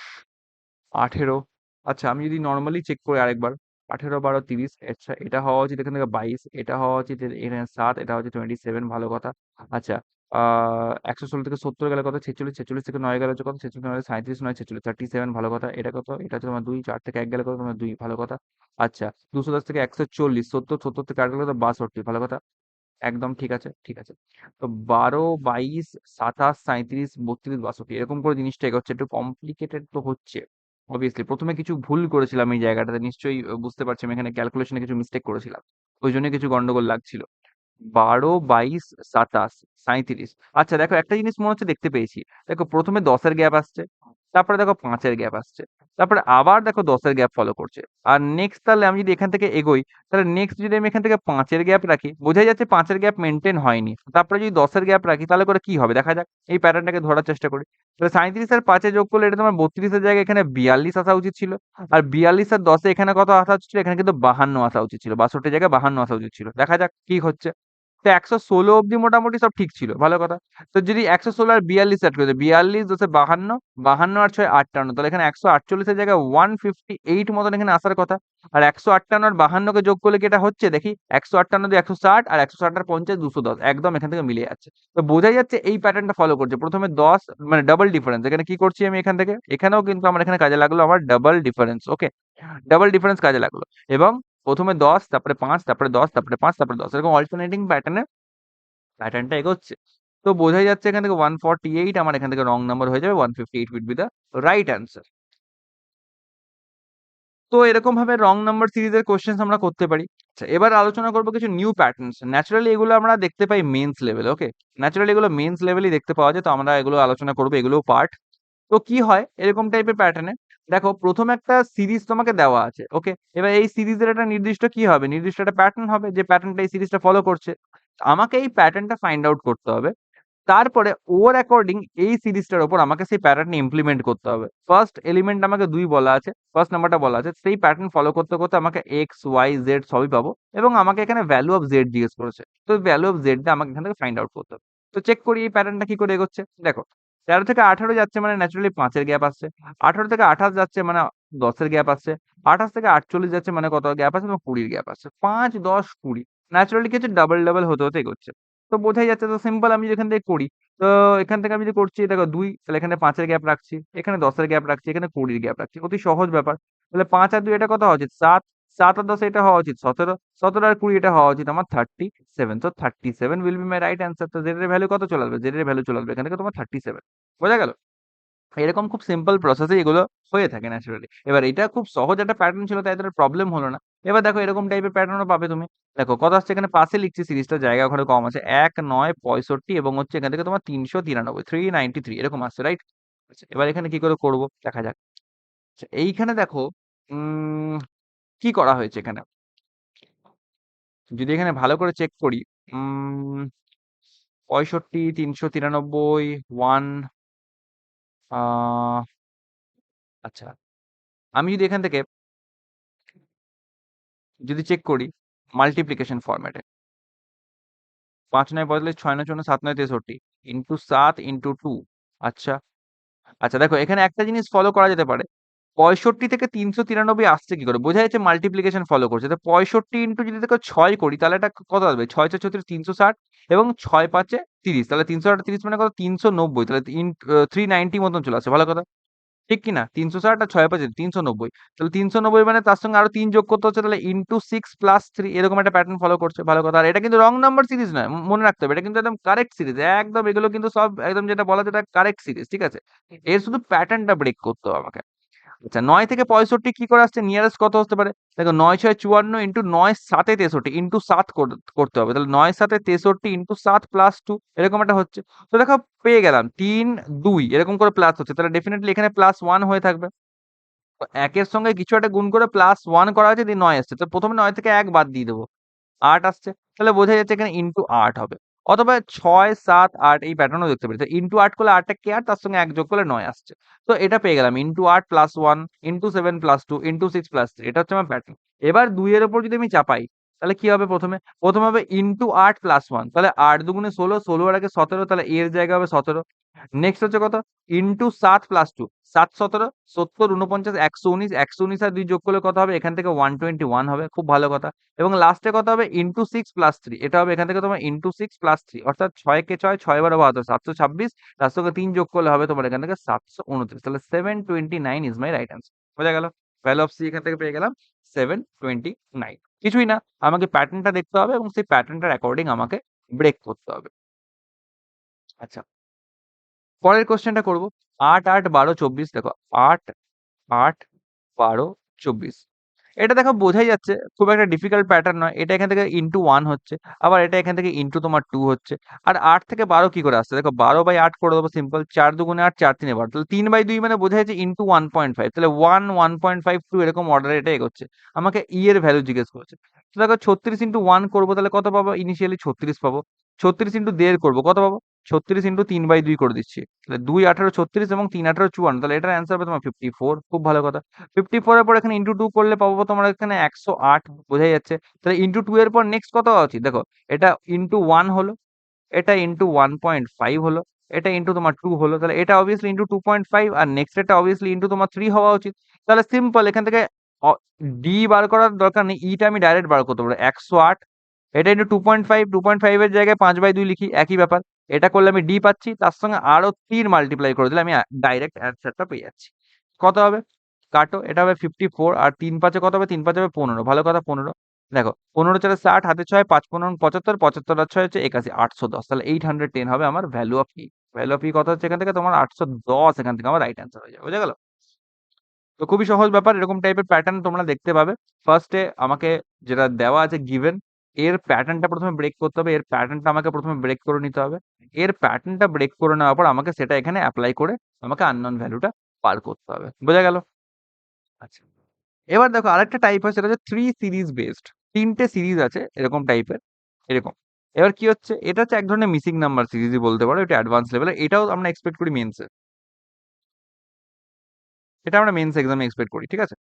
১৮ আচ্ছা আমি যদি নরমালি চেক করি আরেকবার ১৮, ১২, ৩০ আচ্ছা এটা হওয়া উচিত এখান থেকে ২২ এটা হওয়া উচিত এখানে ৭ এটা হচ্ছে 27 ভালো কথা। আচ্ছা ১১৬ থেকে ৭০ গেলে কত? ৪৬, ৪৬ থেকে ৯ গেলে হচ্ছে কত? ৪৬, ৯, ৩৭, ৯, ৪৬, 37 ভালো কথা। এটা কত? এটা হচ্ছে তোমার ২, ৪ থেকে ১ গেলে কত? তোমার ২ ভালো কথা। আচ্ছা ২১০ থেকে ১৪০, ৭০, ৭০ থেকে ৮ গেলে কত? ৬২ ভালো কথা। একদম ঠিক আছে, ঠিক আছে। তো ১২, ২২, ২৭, ৩৭, ৩২, ৬২ এরকম করে জিনিসটা এগোচ্ছে। একটু কমপ্লিকেটেড তো হচ্ছে। obviously ১ম এ কিছু ভুল করেছিলাম এই জায়গাটাতে। নিশ্চয়ই বুঝতে পারছি আমি এখানে ক্যালকুলেশন এ কিছু মিস্টেক করেছিলাম। ওইজন্যই কিছু গন্ডগোল লাগছিল। ১২, ২২, ২৭, ৩৭। আচ্ছা দেখো একটা জিনিস মনে হচ্ছে দেখতে পেয়েছি। দেখো ১ম এ ১০ এর গ্যাপ আসছে। তারপরে দেখো ৫ এর গ্যাপ আসছে। তারপরে আবার দেখো ১০ এর গ্যাপ ফলো করছে। আর নেক্সট তাহলে আমি যদি এখান থেকে এগোই, তাহলে নেক্সট যদি আমি এখান থেকে ৫ এর গ্যাপ রাখি, বোঝাই যাচ্ছে ৫ এর গ্যাপ মেইনটেইন হয়নি। তারপরে যদি ১০ এর গ্যাপ রাখি তাহলে করে কি হবে দেখা যাক। এই প্যাটার্নটাকে ধরার চেষ্টা করি। তাহলে ৩৭ আর ৫ এ যোগ করলে এটা তোমার ৩২ এর জায়গায় এখানে ৪২ আসা উচিত ছিল। আর ৪২ আর ১০ এ এখানে কত আসা উচিত ছিল? এখানে কিন্তু ৫২ আসা উচিত ছিল। ৬২ এর জায়গায় ৫২ আসা উচিত ছিল। দেখা যাক কি হচ্ছে। তো ১১৬ অব্দি মোটামুটি সব ঠিক ছিল। ভালো কথা। তো যদি ১১৬ আর ৪২ এড করে দেই, ৪২ + ৫২, ৫২ আর ৬ ৫৮ তাহলে এখানে ১৪৮ এর জায়গায় 158 মতন এখানে আসার কথা। আর ১৫৮ আর ৫২ কে যোগ করলে কি এটা হচ্ছে দেখি? ১৫৮ দিয়ে ১৬০ আর ১৬০ আর ৫০ ২১০ একদম এখান থেকে মিলে যাচ্ছে। তো বোঝাই যাচ্ছে এই প্যাটার্নটা ফলো করছে। ১ম এ ১০ মানে ডাবল ডিফারেন্স। এখানে কি করছি আমি এখান থেকে? এখানেও কিন্তু আমার এখানে কাজে লাগলো আমার ডাবল ডিফারেন্স। ওকে? ডাবল ডিফারেন্স কাজে লাগলো। এবং ১ম এ ১০ তারপরে ৫ তারপরে ১০ তারপরে ৫ তারপরে ১০ এরকম অল্টারনেটিং প্যাটার্নটা এগোচ্ছে। তো বোঝাই যাচ্ছে এখান থেকে 148 আমার এখান থেকে রং নাম্বার হয়ে যাবে। 158 will be the right answer. তো এরকম ভাবে রং নাম্বার সিরিজের কোয়েশ্চেনস আমরা করতে পারি। আচ্ছা এবার আলোচনা করব কিছু নিউ প্যাটার্নস। ন্যাচারালি এগুলো আমরা দেখতে পাই মেন্স লেভেলে। ওকে? ন্যাচারালি এগুলো মেন্স লেভেলেই দেখতে পাওয়া যায়। তো আমরা এগুলো আলোচনা করব। এগুলোও পার্ট। তো কি হয় এরকম টাইপের প্যাটার্নে দেখো ১ম একটা সিরিজ তোমাকে দেওয়া আছে। ওকে? এবার এই সিরিজের একটা নির্দিষ্ট কি হবে? নির্দিষ্ট একটা প্যাটার্ন হবে যে প্যাটার্নটা এই সিরিজটা ফলো করছে। আমাকে এই প্যাটার্নটা ফাইন্ড আউট করতে হবে। তারপরে ওর অ্যাকর্ডিং এই সিরিজটার উপর আমাকে সেই প্যাটার্ন ইমপ্লিমেন্ট করতে হবে। ফার্স্ট এলিমেন্ট আমাকে ২ বলা আছে। ফার্স্ট নাম্বারটা বলা আছে। সেই প্যাটার্ন ফলো করতে, করতে আমাকে এক্স, ওয়াই, জেড সবই পাবো এবং আমাকে এখানে ভ্যালু অফ জেড জিজ্ঞেস করেছে। তো ভ্যালু অফ জেডটা আমাকে এখান থেকে ফাইন্ড আউট করতে হবে। তো চেক করি এই প্যাটার্নটা কি করে এগোচ্ছে। দেখো ১৩ থেকে ১৮ যাচ্ছে মানে ন্যাচারালি ৫ এর গ্যাপ আসছে। ১৮ থেকে ২৮ যাচ্ছে মানে ১০ এর গ্যাপ আসছে। ২৮ থেকে ৪৮ যাচ্ছে মানে কত গ্যাপ আছে? এবং ২০ এর গ্যাপ আসছে। ৫, ১০, ২০ ন্যাচারালি কি হচ্ছে ডাবল, ডাবল হতে, হতে এগোচ্ছে। তো বোঝাই যাচ্ছে তো সিম্পল আমি যদি এখান থেকে করি তো এখান থেকে আমি যদি করছি দেখো ২ তাহলে এখানে ৫ এর গ্যাপ রাখছি, এখানে ১০ এর গ্যাপ রাখছি, এখানে ২০ এর গ্যাপ রাখছি। অতি সহজ ব্যাপার। তাহলে ৫ আর ২ এটা কত হওয়া উচিত? ৭, ৭ আর ১০ এটা হওয়া উচিত ১৭, ১৭ আর ২০ এটা হওয়া উচিত আমার 37। তো 37 will be my right answer. তো জেড এর ভ্যালু কত চলে আসবে? জেড এর ভ্যালু চলে আসবে এখান থেকে তোমার 37। বোঝা গেল? এরকম খুব সিম্পল প্রসেস এ এগুলো হয়ে থাকে ন্যাচারালি। এবার এটা খুব সহজ একটা প্যাটার্ন ছিল তাই এতটা প্রবলেম হলো না। এবার দেখো এরকম টাইপের প্যাটার্নও পাবে তুমি। দেখো কত আসছে এখানে পাশে লিখছি সিরিজটা জায়গা ওখানে কম আছে। ১, ৯, ৬৫ এবং হচ্ছে এখান থেকে তোমার ৩৯৩ 393 এরকম আসছে রাইট? আচ্ছা এবার এখানে কি করে করব দেখা যাক। আচ্ছা এইখানে দেখো উম কি করা হয়েছে এখানে? যদি এখানে ভালো করে চেক করি উম ৬৫, ৩৯৩, 1 আ আচ্ছা আমি যদি এখান থেকে যদি চেক করি মাল্টিপ্লিকেশন ফরম্যাটে ৫ ৯ ৪৫, ৬ ৯ ৫৪, ৭ ৯ ৬৩ ইনটু ৭ ইনটু ২ আচ্ছা। আচ্ছা দেখো এখানে একটা জিনিস ফলো করা যেতে পারে। ৬৫ থেকে ৩৯৩ আসছে কি করে? বোঝা যাচ্ছে মাল্টিপ্লিকেশন ফলো করছে। তো ৬৫ ইনটু যদি দেখো ৬ করি তাহলে এটা কত আসবে? ৬ ৪ ৩৬ ৩৬০ এবং ৬ ৫ এ ৩০ তাহলে ৩৬০ ৩০ মানে কত? ৩৯০ তাহলে ৩৯০ মতন চলে আসছে। ভালো কথা। ঠিক কি না? ৩৬০ আর ৬ ৫ ৩৯০ তাহলে ৩৯০ মানে তার সঙ্গে আরো ৩ যোগ করতে হচ্ছে তাহলে ইনটু 6 প্লাস 3 এরকম একটা প্যাটার্ন ফলো করছে। ভালো কথা। আর এটা কিন্তু রং নাম্বার সিরিজ নয়। মনে রাখতে হবে। এটা কিন্তু একদম কারেক্ট সিরিজ। একদম এগুলো কিন্তু সব একদম যেটা বলা যায় এটা কারেক্ট সিরিজ। ঠিক আছে? এর শুধু প্যাটার্নটা ব্রেক করতে হবে আমাকে। আচ্ছা ৯ থেকে ৬৫ কি করে আসছে? নিয়ারেস্ট কত হতে পারে? দেখো ৯ ৬ ৫৪ ইন্টু ৯ ৭ এ ৬৩ ইন্টু ৭ করতে হবে। তাহলে ৯ ৭ এ ৬৩ ইন্টু ৭ প্লাস ২ এরকম একটা হচ্ছে। তো দেখো পেয়ে গেলাম ৩ ২ এরকম করে প্লাস হচ্ছে। তাহলে ডেফিনিটলি এখানে প্লাস ১ হয়ে থাকবে। তো ১ এর সঙ্গে কিছু একটা গুণ করে প্লাস ১ করা হয়েছে দিয়ে ৯ আসছে। তো ১ম এ ৯ থেকে ১ বাদ দিয়ে দেব। ৮ আসছে। তাহলে বোঝা যাচ্ছে এখানে ইনটু ৮ হবে। অথবা ৬, ৭, ৮ এই প্যাটার্নও দেখতে পারি। তো ইনটু ৮ করলে ৮ টা কেয়ার তার সঙ্গে ১ যোগ করলে ৯ আসছে। তো এটা পেয়ে গেলাম into ৮ plus 1 into 7 plus 2 into 6 plus 3 এটা হচ্ছে আমার প্যাটার্ন। এবার ২ এর উপর যদি আমি চাপাই তাহলে কি হবে প্রথমে হবে ইনটু 8 প্লাস 1, তাহলে 8 দুগুণে 16, 16 এর আগে 17, তাহলে এর জায়গায় হবে 17। নেক্সট হচ্ছে কত, ইনটু 7 প্লাস 2, 7 17 70 49 119, 119 আর 2 যোগ করলে কত হবে, এখান থেকে 121 হবে, খুব ভালো কথা। এবং লাস্টে কত হবে, ইনটু 6 প্লাস 3, এটা হবে এখান থেকে তোমার ইনটু 6 প্লাস 3, অর্থাৎ 6 কে 6, 6 বারো 72, 726, তার সঙ্গে 3 যোগ করলে হবে তোমার এখান থেকে 729, তাহলে 729 ইজ মাই রাইট অ্যান্সার। বোঝা গেল? ভ্যালু অফ সি এখান থেকে পেয়ে গেলাম 729। কিছুই না, আমাকে প্যাটার্নটা দেখতে হবে এবং সেই প্যাটার্নটার অ্যাকর্ডিং আমাকে ব্রেক করতে হবে। আচ্ছা, পরের কোশ্চেনটা করব। 8 8 12 24, দেখো 8 8 12 24, এটা দেখো বোঝাই যাচ্ছে খুব একটা ডিফিকাল্ট প্যাটার্ন নয়। এটা এখান থেকে ইনটু 1 হচ্ছে, আবার এটা এখান থেকে ইনটু তোমার 2 হচ্ছে। আর 8 থেকে 12 কি করে আসছে, দেখো 12/8 করে দেবো সিম্পল, 4 দুগুণে 8, 4 3 12, তাহলে 3/2 মানে বোঝা যাচ্ছে ইনটু 1.5, তাহলে 1 1.5 2 এরকম অর্ডারে এটা এগোচ্ছে। আমাকে ই এর ভ্যালু জিজ্ঞেস করছে। তো দেখো 36 ইনটু 1 করবো, তাহলে কত পাবো, ইনিশিয়ালি 36 পাবো। 36 ইনটু 1.5 করবো, কত পাবো, 36 ইনটু 3/2 করে দিচ্ছি, তাহলে 2 18 36 এবং 3 18 54, তাহলে এটার অ্যান্সার হবে তোমার 54। খুব ভালো কথা। 54 এর পর এখানে ইনটু 2 করলে পাবো তোমার এখানে 108, বোঝাই যাচ্ছে। তাহলে ইনটু 2 এর পর নেক্সট কত হওয়া উচিত, দেখো এটা ইনটু 1 হলো, এটা ইনটু 1.5 হলো, এটা ইনটু তোমার 2 হলো, তাহলে এটা অবভিয়াসলি ইনটু 2.5, আর নেক্সট এটা অবভিয়াসলি ইনটু তোমার 3 হওয়া উচিত। তাহলে সিম্পল এখান থেকে ডি বার করার দরকার নেই, ইটা আমি ডাইরেক্ট বার করতে পারবো 108, এটা ইনটু 2.5, 2.5 এর জায়গায় 5/2 লিখি, একই ব্যাপার। এটা করলে আমি ডি পাচ্ছি, তার সঙ্গে আরো 3 মাল্টিপ্লাই করে দিলে আমি ডাইরেক্ট অ্যান্সারটা পেয়ে যাচ্ছি। কত হবে, কাটো, এটা হবে 54, আর 3 5 কত হবে, 3 5 হবে 15, ভালো কথা 15। দেখো 15 4 60, হাতে 6, 5 15 75, 75 আর 6 হচ্ছে 81, 810, তাহলে 810 হবে আমার value of E. Value of E কত হচ্ছে এখান থেকে তোমার 810, এখান থেকে আমার রাইট অ্যান্সার হয়ে যাবে। বুঝা গেল? তো খুবই সহজ ব্যাপার, এরকম টাইপের প্যাটার্ন তোমরা দেখতে পাবে। ফার্স্টে আমাকে যেটা দেওয়া আছে গিভেন, এর প্যাটার্নটা প্রথমে ব্রেক করতে হবে, এর প্যাটার্নটা আমাকে প্রথমে ব্রেক করে নিতে হবে। এর প্যাটার্নটা ব্রেক করে নেওয়ার পর আমাকে সেটা এখানে এপ্লাই করে আমাকে আননোন ভ্যালুটা বার করতে হবে। বোঝা গেল? আচ্ছা, এবার দেখো আরেকটা টাইপ হয়, সেটা হচ্ছে 3 সিরিজ বেসড। 3টে সিরিজ আছে এরকম টাইপের, এরকম। এবার কি হচ্ছে, এটা হচ্ছে এক ধরনের মিসিং নাম্বার সিরিজই বলতে পারো, এটা অ্যাডভান্স লেভেলের, এটাও আমরা এক্সপেক্ট করি মেন্সে, এটা আমরা মেন্স এক্সামে এক্সপেক্ট করি, ঠিক আছে?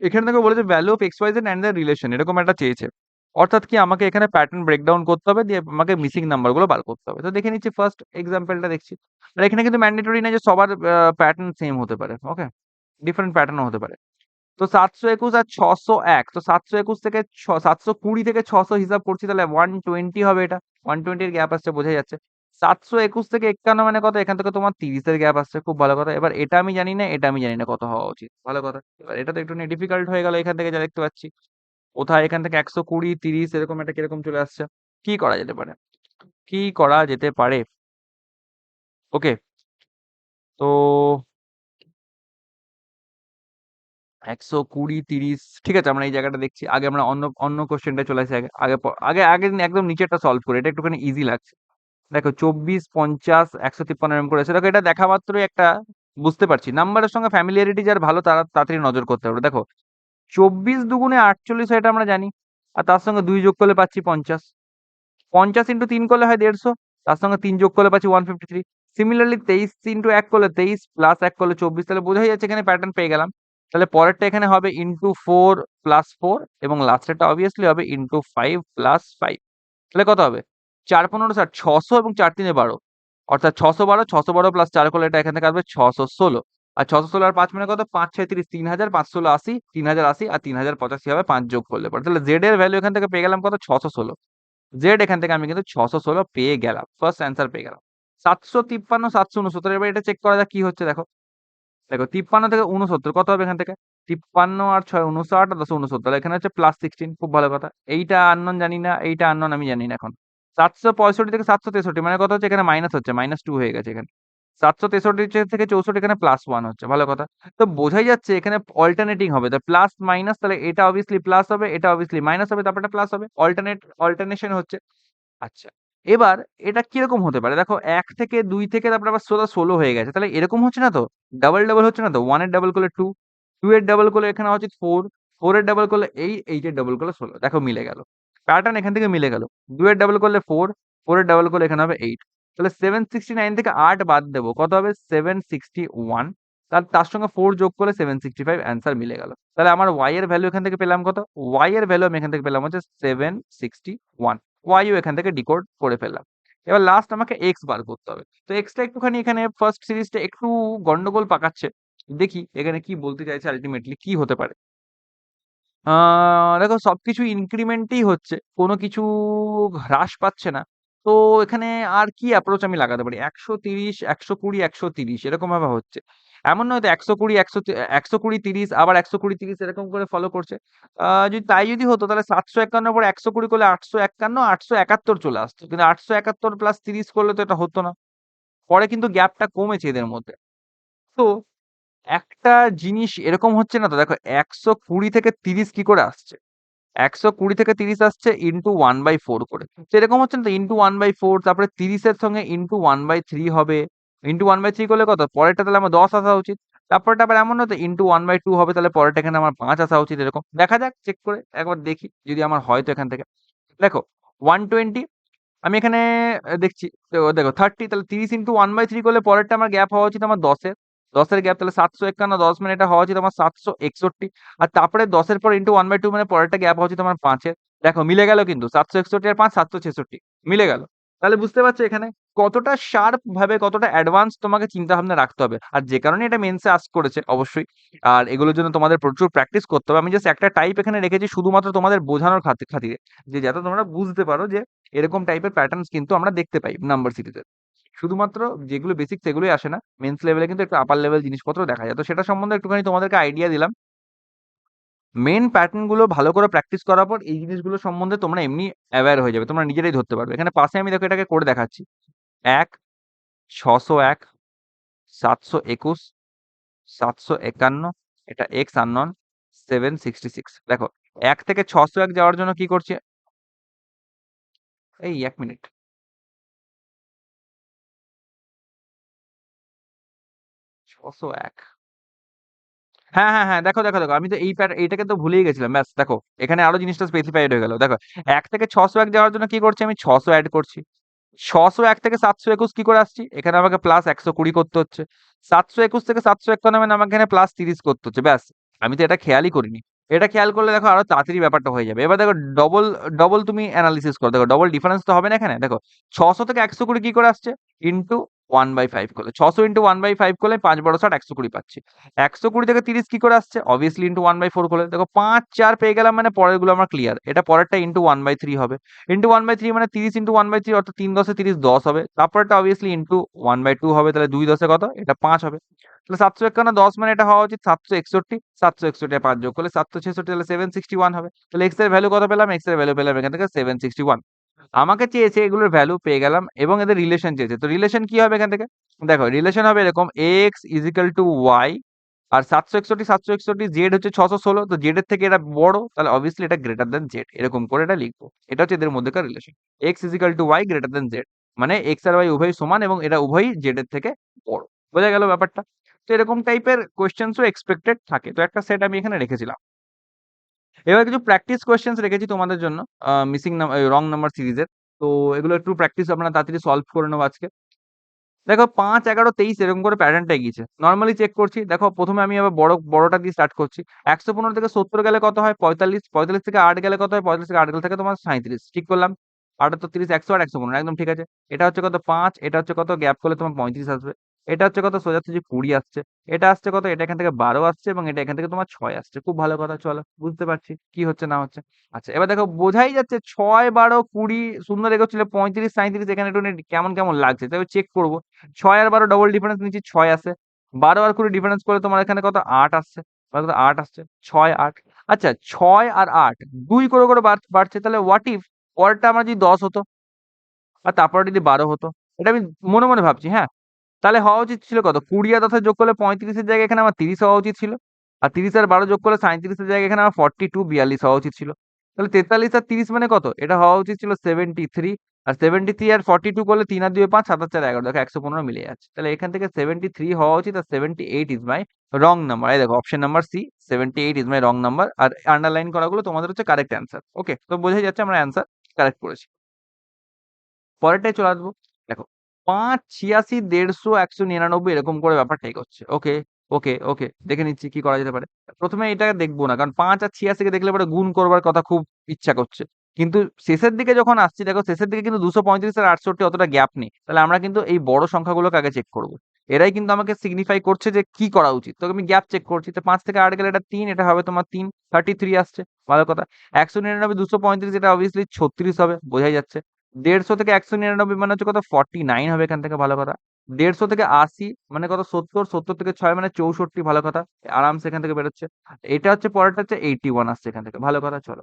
এখানে দেখো বলেছে value of X Y Z and the relation, এরকম একটা চেয়েছে। অর্থাৎ কি আমাকে এখানে প্যাটার্ন ব্রেকডাউন করতে হবে, দিয়ে আমাকে মিসিং নাম্বারগুলো বার করতে হবে। তো দেখে নিচ্ছি, ফার্স্ট এক্সাম্পলটা দেখছি। আর এখানে কিন্তু ম্যান্ডেটরি না যে সবার প্যাটার্ন সেম হতে পারে, ওকে, ডিফারেন্ট প্যাটার্নও হতে পারে। তো 721 আর 601, তো 721 থেকে 720 থেকে 600 হিসাব করছি, তাহলে 120 হবে এটা, 120 এর গ্যাপ আসছে, বোঝা যাচ্ছে। 721 থেকে 51 মানে কত, এখান থেকে তোমার 30 এর গ্যাপ আসছে, খুব ভালো কথা। এবার এটা আমি জানি না, এটা আমি জানি না কত হওয়া উচিত, ভালো কথা। এবার এটা তো একটু ডিফিকাল্ট হয়ে গেল এখান থেকে যা দেখতে পাচ্ছি। কোথায় এখান থেকে 120 30 এরকম একটা কিরকম চলে আসছে, কি করা যেতে পারে, কি করা যেতে পারে? ওকে, তো 120 30, ঠিক আছে, আমরা এই জায়গাটা দেখছি। আগে আমরা অন্য অন্য কোশ্চেনটা চলে আসি, আগে আগে আগে আগে একদম নিচেরটা সলভ করি, এটা একটুখানি ইজি লাগছে। দেখো 24 50 153 এরকম করেছে, দেখো এটা দেখা মাত্রই একটা বুঝতে পারছি, নাম্বারের সঙ্গে ফ্যামিলিয়ারিটি যার ভালো তারা তাড়াতাড়ি নজর করতে পারবে। দেখো 24 দুগুণে 48 হয়, এটা আমরা জানি, আর তার সঙ্গে 2 যোগ করলে পাচ্ছি 50, 50 ইনটু 3 করলে হয় 150, তার সঙ্গে 3 যোগ করলে পাচ্ছি 153। সিমিলারলি 23 ইনটু 1 করলে 23 প্লাস 1 করলে 24, তাহলে বোঝাই যাচ্ছে এখানে প্যাটার্ন পেয়ে গেলাম। তাহলে পরেরটা এখানে হবে ইনটু 4 প্লাস 4, এবং লাস্টেরটা অবভিয়াসলি হবে ইনটু 5 প্লাস 5। তাহলে কত হবে, 4 15 60, 600 এবং 4 3 12, অর্থাৎ 612, 612 প্লাস 4 করলে এটা এখান থেকে আসবে 616, আর 616 আর 5 মানে কত, 5 6 30, 3000, 5 16 80, 3080 আর 3085 হবে 5 যোগ করলে পরে, তাহলে জেড এর ভ্যালু এখান থেকে পেয়ে গেলাম কত, 616। জেড এখান থেকে আমি কিন্তু 616 পেয়ে গেলাম, ফার্স্ট অ্যান্সার পেয়ে গেলাম। 753 769, এবার এটা চেক করা যাক কি হচ্ছে। দেখো দেখো 53 থেকে 69 কত হবে এখান থেকে, 53 আর 6 59 আর 10 69, তাহলে এখানে হচ্ছে প্লাস 16, খুব ভালো কথা। এইটা আননোন জানি না, এইটা আননোন আমি জানি না এখন। 765 থেকে 763 মানে কত হচ্ছে, এখানে মাইনাস হচ্ছে, -2 হয়ে গেছে এখানে। 763 থেকে 64 এখানে +1 হচ্ছে, ভালো কথা। তো বোঝাই যাচ্ছে এখানে অল্টারনেটিং হবে, তো প্লাস মাইনাস, তাহলে এটা অবভিয়াসলি প্লাস হবে, এটা অবভিয়াসলি মাইনাস হবে, তারপর এটা প্লাস হবে, অল্টারনেশন হচ্ছে। আচ্ছা, এবার এটা কিরকম হতে পারে, দেখো 1 থেকে 2 থেকে তারপরে আবার সোজা 16 হয়ে গেছে, তাহলে এরকম হচ্ছে না তো, ডাবল ডাবল হচ্ছে না তো, 1 এর ডাবল করলে 2, 2 এর ডাবল করলে এখানে হচ্ছে 4, 4 এর ডাবল করলে 8 এর ডাবল করলে 16, দেখো মিলে গেল, প্যাটার্ন এখান থেকে মিলে গেল। 2 এর ডাবল করলে 4, 4 এর ডাবল করলে এখানে হবে 8, তাহলে 769 থেকে 8 বাদ দেবো, কত হবে 761, তার তার সঙ্গে 4 যোগ করলে 765 অ্যান্সার মিলে গেল। তাহলে আমার y এর ভ্যালু এখান থেকে পেলাম কত? y এর ভ্যালু আমি এখান থেকে পেলাম হচ্ছে 761। y ও এখান থেকে ডিকোড করে ফেললাম। এবার লাস্ট আমাকে x বার করতে হবে। তো x টা একটুখানি এখানে ফার্স্ট সিরিজটা একটু গন্ডগোল পাকাচ্ছে। দেখি এখানে কি বলতে চাইছে আল্টিমেটলি কি হতে পারে? আ দেখো সবকিছু ইনক্রিমেন্টই হচ্ছে। কোন কিছু হ্রাস পাচ্ছে না। তো এখানে আর কি অ্যাপ্রোচ আমি লাগাতে পারি? ১৩০, ১২০, ১৩০ এরকম ভাবে হচ্ছে। এমন নয় তো ১২০, ১২০, ৩০ আবার ১২০, ৩০ এরকম করে ফলো করছে। যদি তাই যদি হতো তাহলে ৭৫১ এর পরে ১২০ করলে ৮৫১, ৮৭১ চলে আসতো। কিন্তু ৮৭১ প্লাস ৩০ করলে তো এটা হতো না। পরে কিন্তু গ্যাপটা কমেছে এদের মধ্যে। তো একটা জিনিস এরকম হচ্ছে না তো দেখো ১২০ থেকে ৩০ কি করে আসছে? ১২০ থেকে ৩০ আসছে ইনটু 1/4 করে। তো এরকম হচ্ছে না তো ইনটু 1/4 তারপরে ৩০ এর সঙ্গে ইনটু 1/3 হবে। ইনটু 1/3 করলে কত? পরেরটা তাহলে আমার ১০ আসা উচিত। তারপরটা আবার এমন না তো ইনটু 1/2 হবে তাহলে পরেরটা এখানে আমার ৫ আসা উচিত এরকম। দেখা যাক চেক করে একবার দেখি যদি আমার হয় তো এখান থেকে। দেখো 120 আমি এখানে দেখছি তো দেখো 30 তাহলে 30 ইনটু 1/3 করলে পরেরটা আমার গ্যাপ হওয়া উচিত আমার ১০ এর। ১০ এর গ্যাপ তাহলে ৭৫১ ১০ মানে এটা হওয়া উচিত আমার ৭৬১ আর তারপরে ১০ এর পর ইনটু 1/2 মানে পরেরটা গ্যাপ হওয়া উচিত আমার ৫ এর। দেখো মিলে গেল কিন্তু ৭৬১ আর ৫ ৭৬৬ মিলে গেল। তাহলে বুঝতে পারছো এখানে কতটা শার্প ভাবে কতটা অ্যাডভান্স তোমাকে চিন্তাভাবনা রাখতে হবে। আর যে কারণে এটা মেন্সে আস্ক করেছে অবশ্যই। আর এগুলোর জন্য তোমাদের প্রচুর প্র্যাকটিস করতে হবে। আমি জাস্ট একটা টাইপ এখানে রেখেছি শুধুমাত্র তোমাদের বোঝানোর খাতিরে। যে যাতে তোমরা বুঝতে পারো যে এরকম টাইপের প্যাটার্নস কিন্তু আমরা দেখতে পাই নাম্বার সিরিজে। শুধুমাত্র যেগুলো বেসিক সেগুলোই আসে না। মেন্স লেভেলে কিন্তু একটু আপার লেভেল জিনিসপত্র দেখা যায়। তো সেটা সম্বন্ধে একটুখানি তোমাদেরকে আইডিয়া দিলাম। মেইন প্যাটার্ন গুলো ভালো করে প্র্যাকটিস করার পর এই জিনিসগুলো সম্বন্ধে তোমরা এমনি অ্যাওয়্যার হয়ে যাবে। তোমরা নিজেরাই ধরতে পারবে। এখানে পাশে আমি দেখো এটাকে করে দেখাচ্ছি। ১, ৬০১, ৭২১, ৭৫১ এটা এক্স আননোন 766 দেখো ১ থেকে ৬০১ যাওয়ার জন্য কি করছি? এই ১ মিনিট। ৬০১ হ্যাঁ। দেখো। আমি তো এইটাকে তো ভুলেই গেছিলাম। ব্যাস দেখো, এখানে আরো জিনিসটা স্পেসিফাইড হয়ে গেল। দেখো ১ থেকে ৬০১ যাওয়ার জন্য কি করছি আমি ৬০০ এড করছি। ৬০১ থেকে ৭২১ কি করে আসছি? এখানে আমাকে প্লাস ১২০ করতে হচ্ছে। ৭২১ থেকে ৭৫১ মানে আমাকে এখানে প্লাস ৩০ করতে হচ্ছে। ব্যাস। আমি তো এটা খেয়ালই করিনি। এটা খেয়াল করলে দেখো আরো তাড়াতাড়ি ব্যাপারটা হয়ে যাবে। এবার দেখো ডবল ডবল তুমি এনালিসিস করো। দেখো ডবল ডিফারেন্স তো হবে না এখানে? দেখো ৬০০ থেকে ১২০ কি করে আসছে? ইনটু 1/5 করলে। ৬০০ ইনটু 1/5 করলে ৫ বড় ৬০ ১২০ পাচ্ছি। ১২০ থেকে ৩০ কি করে আসছে? obviously ইনটু 1/4 করলে। দেখো ৫, ৪ পেয়ে গেলাম মানে পরেরগুলো আমার ক্লিয়ার। এটা পরেরটা ইনটু 1/3 হবে। ইনটু 1/3 মানে ৩০ ইনটু 1/3 অর্থাৎ ৩ ১০ এ ৩০ ১০ হবে। তারপরেরটা obviously ইনটু 1/2 হবে। তাহলে ২ ১০ এ কত? এটা ৫ হবে। তাহলে ৭৫১ ১০ মানে এটা হওয়া উচিত ৭৬১ ৭৬১ আর ৫ যোগ করলে ৭৬৬ তাহলে 761 হবে। তাহলে x এর ভ্যালু কত পেলাম? x এর ভ্যালু পেলাম এখান থেকে 761 আমাকে চেয়েছে এগুলোর ভ্যালু পেয়ে গেলাম এবং এদের রিলেশন চেয়েছে। তো রিলেশন কি হবে এখান থেকে? দেখো রিলেশন হবে এরকম x y আর ৭৬১ z হচ্ছে ৬১৬ তো z এর থেকে এটা বড় তাহলে obviously এটা গ্রেটার দ্যান z এরকম করে এটা লিখবো। এটা হচ্ছে এদের মধ্যেকার relation. x y greater than z মানে x আর y উভয়ই সমান এবং এরা উভয়ই z এর থেকে বড়। বোঝা গেল ব্যাপারটা? তো এরকম টাইপের কোয়েশ্চেনস ও এক্সপেক্টেড থাকে। তো একটা সেট আমি এখানে রেখেছিলাম। এবার কিছু প্র্যাকটিস কোয়েশ্চেনস রেখেছি তোমাদের জন্য রং নাম্বার সিরিজের। তো এগুলো একটু প্র্যাকটিস আপনারা তাড়াতাড়ি সলভ করে নেবো আজকে। দেখো ৫, ১১, ২৩ এরকম করে প্যাটার্নটা এগিয়েছে। নরমালি চেক করছি। দেখো ১ম এ আমি আবার বড়টা দিয়ে স্টার্ট করছি। ১১৫ থেকে ৭০ গেলে কত হয়? ৪৫ ৪৫ থেকে ৮ গেলে কত হয়? ৪৫ থেকে ৮ গেলে থাকে তোমার ৩৭ ঠিক করলাম। ৭৮ ৩০ ১০৮ ১১৫ একদম ঠিক আছে। এটা হচ্ছে কত? ৫ এটা হচ্ছে কত? গ্যাপ করলে তোমার ৩৫ আসবে। এটা হচ্ছে কত? সোজাসুজি ২০ আসছে। এটা আসছে কত? এটা এখান থেকে ১২ আসছে এবং এটা এখান থেকে তোমার ৬ আসছে। খুব ভালো কথা চলো বুঝতে পারছি কি হচ্ছে না হচ্ছে। আচ্ছা এবার দেখো বোঝাই যাচ্ছে ৬, ১২, ২০ সুন্দর এগোচ্ছিল ৩৫, ৩৭ এখানে একটু কেমন লাগছে। তবে চেক করব। ৬ আর ১২ ডবল ডিফারেন্স নিচ্ছি ৬ আসে। ১২ আর ২০ ডিফারেন্স করলে তোমার এখানে কত? ৮ আসছে। কত? ৮ আসছে। ৬, ৮ আচ্ছা ৬ আর ৮ ২ করে বাড়ছে। তাহলে হোয়াট ইফ পরেরটা আমার যদি ১০ হতো আর তারপরে যদি ১২ হতো? এটা আমি মনে ভাবছি, হ্যাঁ? তাহলে হওয়া উচিত ছিল কত? ২০ আর ১০ যোগ করলে ৩৫ এর জায়গায় এখানে আমার ৩০ হওয়া উচিত ছিল। আর ৩০ আর ১২ যোগ করলে ৩৭ এর জায়গায় এখানে আমার 42 ৪২ হওয়া উচিত ছিল। তাহলে ৪৩ আর ৩০ মানে কত? এটা হওয়া উচিত ছিল 73 আর 73 আর 42 করলে ৩ আর ২ ৫ ৭ আর ৪ ১১ দেখো ১১৫ মিলে যাচ্ছে। তাহলে এখান থেকে 73 হওয়া উচিত আর 78 ইস মাই রং নাম্বার। এই দেখো অপশন নাম্বার সি 78 ইস মাই রং নাম্বার আর আন্ডারলাইন করাগুলো তোমাদের হচ্ছে কারেক্ট অ্যান্সার। ওকে? তো বোঝাই যাচ্ছে আমরা অ্যান্সার কারেক্ট করেছি। পরেরটায় চলে আসবো। দেখো ৫, ৮৬, ১৫০, ১৯৯ এরকম করে ব্যাপারটা এগোচ্ছে। ওকে, ওকে, ওকে। দেখে নিচ্ছি কি করা যেতে পারে। ১ম এ এটা দেখবো না। কারণ ৫ আর ৮৬ কে দেখলে পরে গুণ করবার কথা খুব ইচ্ছা করছে। কিন্তু শেষের দিকে যখন আসছি দেখো শেষের দিকে কিন্তু ২৩৫ আর ৬৮ অতটা গ্যাপ নেই। তাহলে আমরা কিন্তু এই বড় সংখ্যাগুলোকে আগে চেক করব। এরাই কিন্তু আমাকে সিগনিফাই করছে যে কি করা উচিত। তো আমি গ্যাপ চেক করছি। তো ৫ থেকে ৮ গেলে এটা ৩, এটা হবে তোমার ৩, 33 আসছে। ভালো কথা। ১৯৯ ২৩৫ এটা obviously ৩৬ হবে, বোঝাই যাচ্ছে। ১৫০ থেকে ১৯৯ মানে হচ্ছে কত 49 হবে এখান থেকে, ভালো কথা। ১৫০ থেকে ৮০ মানে কত ৭০, ৭০ থেকে ৬ মানে ৬৪, ভালো কথা। আরামসে এখান থেকে বেরোচ্ছে। এটা হচ্ছে পরেরটা হচ্ছে 81 আসছে এখান থেকে। ভালো কথা, চলো।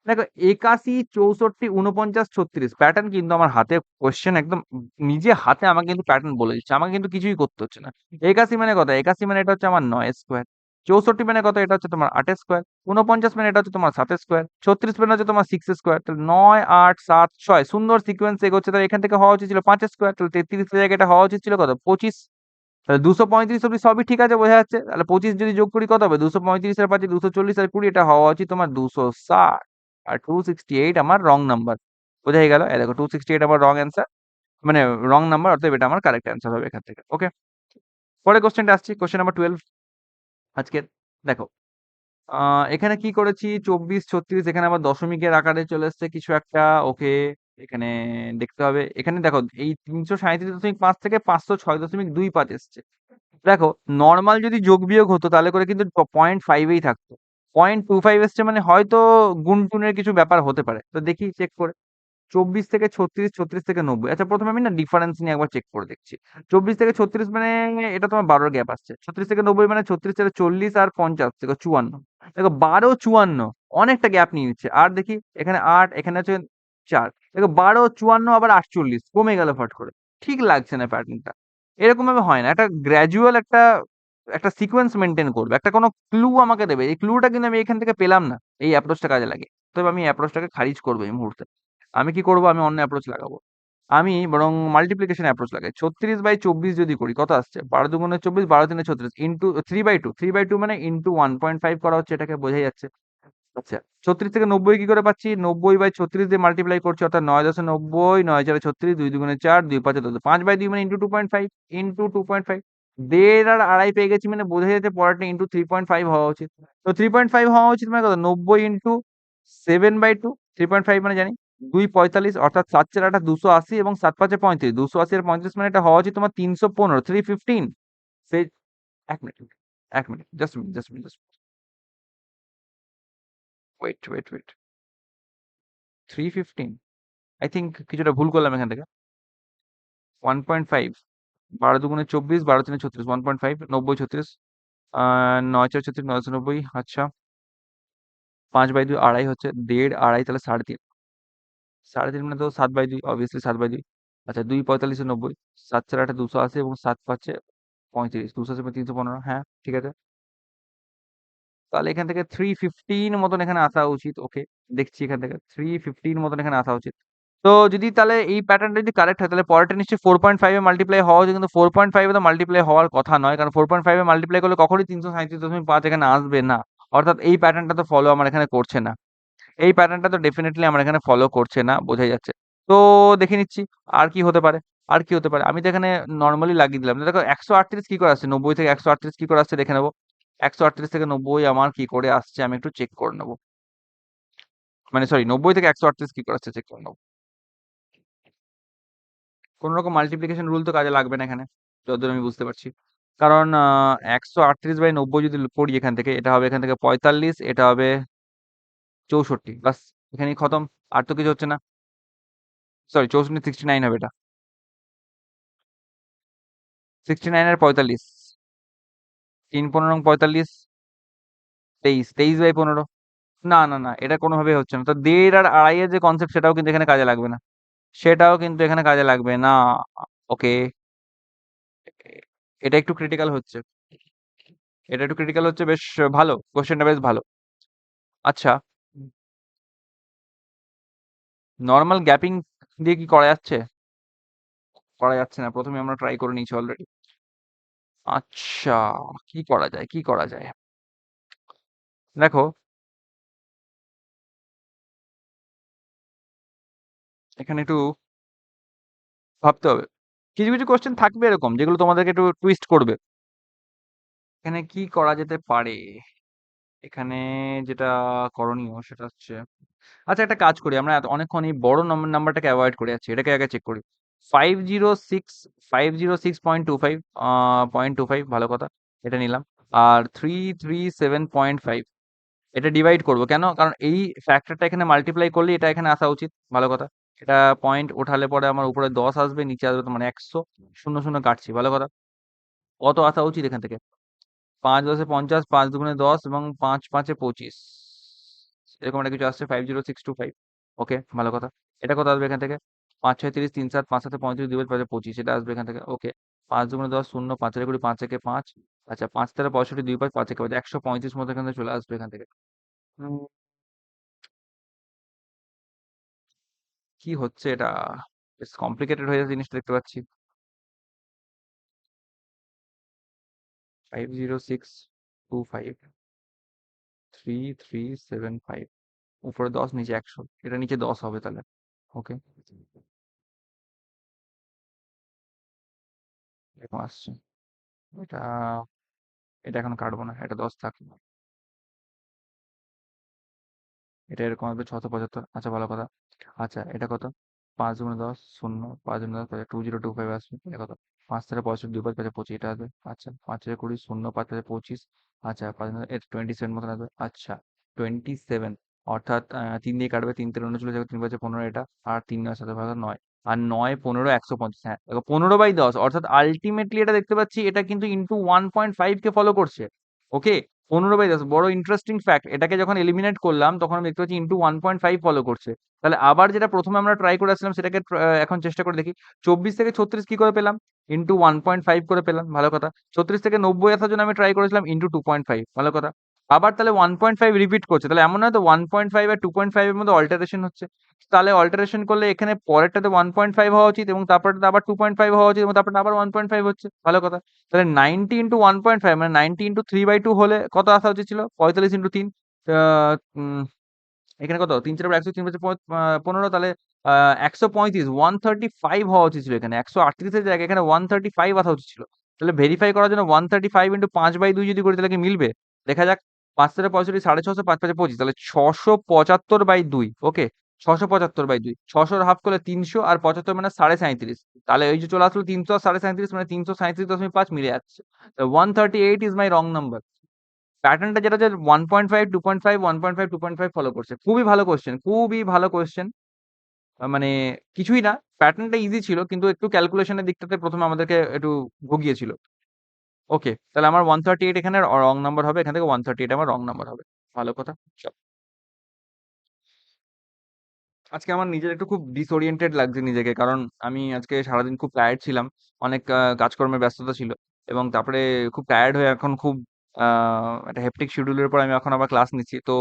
দেখো ৮১, ৬৪, ৪৯, ৩৬ প্যাটার্ন কিন্তু আমার হাতে কোয়েশ্চেন একদম নিজে হাতে আমাকে কিন্তু প্যাটার্ন বলে দিচ্ছে। আমাকে কিন্তু কিছুই করতে হচ্ছে না। ৮১ মানে কত? ৮১ মানে এটা হচ্ছে আমার ৯ স্কোয়ার। ৬৪ মানে কত? এটা হচ্ছে তোমার ৮ স্কোয়ার। ৪৯ মানে এটা হচ্ছে তোমার ৭ স্কোয়ার। ৩৬ মানে হচ্ছে তোমার 6 স্কোয়ার। তাহলে ৯, ৮, ৭, ৬ সুন্দর সিকোয়েন্স এগোচ্ছে। তাহলে এখান থেকে হওয়া উচিত ছিল ৫ স্কোয়ার। তাহলে ৩৩ এর জায়গায় এটা হওয়া উচিত ছিল কত? ২৫। তাহলে ২৩৫ অব্দি সবই ঠিক আছে, বোঝা যাচ্ছে। তাহলে ২৫ যদি যোগ করি কত হবে? ২৩৫ এর পাশে ২৪০ আর ২০ এটা হওয়া উচিত তোমার ২৬০। আর 268 আমার রং নাম্বার। বোঝাই গেল? এই দেখো 268 আমার রং অ্যান্সার। মানে রং নাম্বার, অতএব এটা আমার কারেক্ট অ্যান্সার হবে এখান থেকে। ওকে? পরের কোয়েশ্চেনটা আসছি। কোয়েশ্চেন নাম্বার 12 আজকের। দেখো, আ এখানে কি করেছি ২৪, ৩৬ এখানে আবার দশমিকের আকারে চলে এসছে কিছু একটা। ওকে, এখানে দেখতে হবে। এখানে দেখো এই ৩৩৭.৫ থেকে ৫০৬.২৫ এসছে। দেখো নরমাল যদি যোগ বিয়োগ হতো তাহলে করে কিন্তু 0.5 এই থাকতো। 0.25 এসছে মানে হয়তো গুণ-টুনের কিছু ব্যাপার হতে পারে। তো দেখি চেক করে। ২৪ থেকে ৩৬, ৩৬ থেকে ৯০। আচ্ছা, ১ম এ আমি না ডিফারেন্স নিয়ে একবার চেক করে দেখছি। ২৪ থেকে ৩৬ মানে এটা তোমার ১২ র গ্যাপ আসছে। ৩৬ থেকে ৯০ মানে ৩৬ থেকে ৪০ আর ৫০ থেকে ৫৪। দেখো ১২, ৫৪ অনেকটা গ্যাপ নিয়ে নিচ্ছে। আর দেখি এখানে ৮, এখানে হচ্ছে ৪। দেখো ১২, ৫৪ আবার ৪৮ কমে গেল ফট করে। ঠিক লাগছে না প্যাটার্নটা। এরকমভাবে হয় না। একটা গ্র্যাজুয়াল একটা সিকোয়েন্স মেইনটেইন করবে। একটা কোনো ক্লু আমাকে দেবে। এই ক্লুটা কিন্তু আমি এখান থেকে পেলাম না। এই অ্যাপ্রোচটা কাজে লাগিয়ে। তবে আমি এই অ্যাপ্রোচটাকে খারিজ করব এই মুহূর্তে। আমি কি করব? আমি অন্য অ্যাপ্রোচ লাগাবো। আমি বরং মাল্টিপ্লিকেশন অ্যাপ্রোচ লাগাই। ৩৬/২৪ যদি করি কত আসছে? ১২ দুগুণে ২৪, ১২ তিনে ৩৬ ইনটু 3/2, 3/2 মানে ইনটু 1.5 করা হচ্ছে, এটাকে বোঝাই যাচ্ছে। আচ্ছা, ৩৬ থেকে ৯০ কি করে পাচ্ছি? ৯০/৩৬ দিয়ে মাল্টিপ্লাই করছি, অর্থাৎ ৯ ১০ ৯০, ৯ ৪ ৩৬, ২ দুগুণে ৪, ২ ৫ ১০, ৫/২ মানে ইনটু 2.5, ইনটু 2.5 ১.৫ আর ২.৫ পেয়ে গেছি মানে বোঝা যাচ্ছে পরেরটা ইনটু 3.5 হওয়া উচিত। তো 3.5 হওয়া উচিত মানে কত? ৯০ ইনটু 7/2, 3.5 মানে জানি ২ ৪৫, অর্থাৎ ৭ ৪ ৮ ২৮০ এবং ৭ ৫ ৩৫। ২৮০ আর ৩৫ মানে এটা হওয়া উচিত তোমার ৩১৫, 315। সেই ১ minute, ১ minute. Just a minute, just a minute, just wait, wait, wait. 315? I think কিছুটা ভুল করলাম এখান থেকে। 1.5, ১২ দুগুণে ২৪, ১২ তিনে ৩৬, 1.5, ৯০ ৩৬, আ ৯ ৪ ৩৬, ৯৯০, আচ্ছা। ৫/২ আড়াই হচ্ছে, ১.৫ আড়াই তাহলে ৩.৫। ৩.৫ মানে তো ৭/২, obviously ৭/২। আচ্ছা, ২ ৪৫ এ ৯০, ৭ ৪ ৮ ২৮০ এবং ৭ ৫ এ ৩৫। ২৮০ মানে ৩১৫, হ্যাঁ, ঠিক আছে। তাহলে এখান থেকে 315 মতন এখানে আসা উচিত। ওকে, দেখছি এখান থেকে 315 মতন এখানে আসা উচিত। তো যদি তাহলে এই প্যাটার্নটা যদি কারেক্ট হয় তাহলে পরেরটা নিশ্চয়ই 4.5 এ মাল্টিপ্লাই হওয়া উচিত। কিন্তু 4.5 এ তো মাল্টিপ্লাই হওয়ার কথা নয়। কারণ 4.5 এ মাল্টিপ্লাই করলে কখনোই ৩৩৭.৫ এখানে আসবে না। অর্থাৎ এই প্যাটার্নটা তো ফলো আমার এখানে করছে না। এই প্যাটার্নটা তো ডেফিনিটলি আমার এখানে ফলো করছে না, বোঝাই যাচ্ছে। তো দেখে নিচ্ছি আর কি হতে পারে, আর কি হতে পারে। আমি তো এখানে নরমালি লাগিয়ে দিলাম। দেখো ১৩৮ কি করে আসছে? ৯০ থেকে ১৩৮ কি করে আসছে দেখে নেব। ১৩৮ থেকে ৯০ আমার কি করে আসছে আমি একটু চেক করে নেব। মানে সরি, ৯০ থেকে ১৩৮ কি করে আসছে চেক করে নেব। কোন রকম মাল্টিপ্লিকেশন রুল তো কাজে লাগবে না এখানে, যতদূর আমি বুঝতে পারছি। কারণ ১৩৮/৯০ যদি করি এখান থেকে, এটা হবে এখান থেকে ৪৫, এটা হবে ৬৪। বাস, এখানেই খতম। আর তো কিছু হচ্ছে না। সরি, ৬৪ 69 হবে এটা। 69 আর ৪৫। ৩ ১৫ ৪৫, ২৩/১৫। না, না, না, এটা কোনোভাবেই হচ্ছে না। তো ১.৫ আর ২.৫ এর যে কনসেপ্ট সেটাও কিন্তু এখানে কাজে লাগবে না। সেটাও কিন্তু এখানে কাজে লাগবে না। ওকে। এটা একটু ক্রিটিক্যাল হচ্ছে। এটা একটু ক্রিটিক্যাল হচ্ছে, বেশ ভালো। কোয়েশ্চেনটা বেশ ভালো। আচ্ছা, নরমাল গ্যাপিং দিয়ে কি করা যাচ্ছে? করা যাচ্ছে না। ১ম এ আমরা ট্রাই করে নিয়েছি অলরেডি। আচ্ছা, কি করা যায়, কি করা যায়? দেখো, এখানে একটু ভাবতে হবে। কিছু, কিছু কোয়েশ্চেন থাকবে এরকম যেগুলো তোমাদেরকে একটু টুইস্ট করবে। এখানে কি করা যেতে পারে? এখানে যেটা করণীয় সেটা হচ্ছে, আচ্ছা একটা কাজ করি আমরা, অনেকক্ষণ এই বড় নাম্বারটাকে অ্যাভয়েড করে যাচ্ছি, এটাকে আগে চেক করি। 506, 506.25, 0.25, ভালো কথা, এটা নিলাম। আর 337.5, এটা ডিভাইড করব কেন? কারণ এই ফ্যাক্টরটা এখানে মাল্টিপ্লাই করলে এটা এখানে আসা উচিত, ভালো কথা। এটা পয়েন্ট ওঠালে পরে আমার উপরে 10 আসবে, নিচে আসবে তোমার 100, শূন্য শূন্য কাটছি, ভালো কথা। কত আসা উচিত এখান থেকে? 5×10 = 50, 5×2 = 10 এবং 5×5 = 25, এরকম একটা কিছু আসছে, 50625। ওকে, ভালো কথা। এটা কত আসবে এখান থেকে? 5×6 = 30, 3×7 = 5×7 = 35, 2×5 = 25, এটা আসবে এখান থেকে। ওকে, 5×2 = 0, 5×20 = 5×1 = 5। আচ্ছা, 5×3 = 65, 2×5 = 5×1 = 5, 135 মতো এখান থেকে চলে আসবে এখান থেকে। উম, কি হচ্ছে এটা? বেশ কমপ্লিকেটেড হয়ে যাচ্ছে জিনিসটা, দেখতে পাচ্ছি। 50625, 3375, উপরে 10, নিচে 100, এটা নিচে 10 হবে তাহলে। ওকে, এরকম আসছে। এটা এটা এখন কাটবো না, এটা 10 থাক। এটা এরকম আসবে 675। আচ্ছা, ভালো কথা। আচ্ছা, এটা কত? 5×10 শূন্য, 5×10 2025 আসবে, এটা কত? 5×65, 2×5 = 25, এটা আসবে। আচ্ছা, 5×20 শূন্য, 5×25, আচ্ছা 5, এটা 27 মতন আসবে। আচ্ছা, 27, অর্থাৎ 3 দিয়ে কাটবে, 3×3 চলে যাবে, 3×5 = 15, এটা। আর 3×9 = 9, আর 9×15 = 150। হ্যাঁ দেখো, 15/10, অর্থাৎ আলটিমেটলি এটা দেখতে পাচ্ছি এটা কিন্তু ইন্টু 1.5 কে ফলো করছে। ওকে, 15/10, বড় ইন্টারেস্টিং ফ্যাক্ট। এটাকে যখন এলিমিনেট করলাম তখন আমি দেখতে পাচ্ছি ইন্টু 1.5 ফলো করছে। তাহলে আবার যেটা প্রথমে আমরা ট্রাই করে আসছিলাম সেটাকে এখন চেষ্টা করে দেখি। 24 থেকে 36 কি করে পেলাম? ইন্টু 1.5 করে পেলাম, ভালো কথা। 36 থেকে 90 আসার জন্য আমি ট্রাই করেছিলাম ইন্টু 2.5, ভালো কথা। আবার তাহলে 1.5 রিপিট করছে, তাহলে এমন নয় তো 1.5 আর 2.5 এর মধ্যে অল্টারেশন হচ্ছে। তাহলে অল্টারেশন করলে এখানে পরেরটাতে 1.5 হওয়া উচিত, এবং তারপরটাতে আবার 2.5 হওয়া উচিত, এবং তারপরটা আবার 1.5 হচ্ছে, ভালো কথা। তাহলে 90 ইন্টু 1.5 মানে 90 ইন্টু 3/2 হলে কত আসা উচিত ছিল? 45 ইন্টু 3, এখানে কত? 3×4 = 100, 3×5 = 15, তাহলে 135, 135 হওয়া উচিত ছিল এখানে। 138 এর জায়গায় এখানে 135 আসা উচিত ছিল। তাহলে ভেরিফাই করার জন্য 135 ইন্টু 5/2 যদি করি তাহলে কি মিলবে? দেখা যাক। 5×65, 650, 5×5 = 25, তাহলে 675/2। ওকে, 675/2, 600 এর হাফ করলে 300, আর 75 মানে 37.5। তাহলে ওই যে চলে আসলো 300 আর 37.5, মানে 337.5 মিলে যাচ্ছে। 138 ইজ মাই রং নাম্বার। প্যাটার্নটা যেটা, যে 1.5, 2.5, 1.5, 2.5 ফলো করছে। খুবই ভালো কোয়েশ্চেন, খুবই ভালো কোয়েশ্চেন। মানে কিছুই না, প্যাটার্নটা ইজি ছিল, কিন্তু একটু ক্যালকুলেশনের দিকটাতে প্রথমে আমাদেরকে একটু ভুগিয়েছিল। ওকে, তাহলে আমার 138 এখানে রং নাম্বার হবে, এখান থেকে 138 আমার রং নাম্বার হবে, ভালো কথা। চল, আজকে আমার নিজের একটু খুব ডিসওরিয়েন্টেড লাগছে নিজেকে, কারণ আমি আজকে সারাদিন খুব টায়ার্ড ছিলাম। অনেক কাজকর্মের ব্যস্ততা ছিল, এবং তারপরে খুব টায়ার্ড হয়ে এখন খুব একটা হেপটিক শিডিউলের পর আমি এখন আবার ক্লাস নিচ্ছি, তো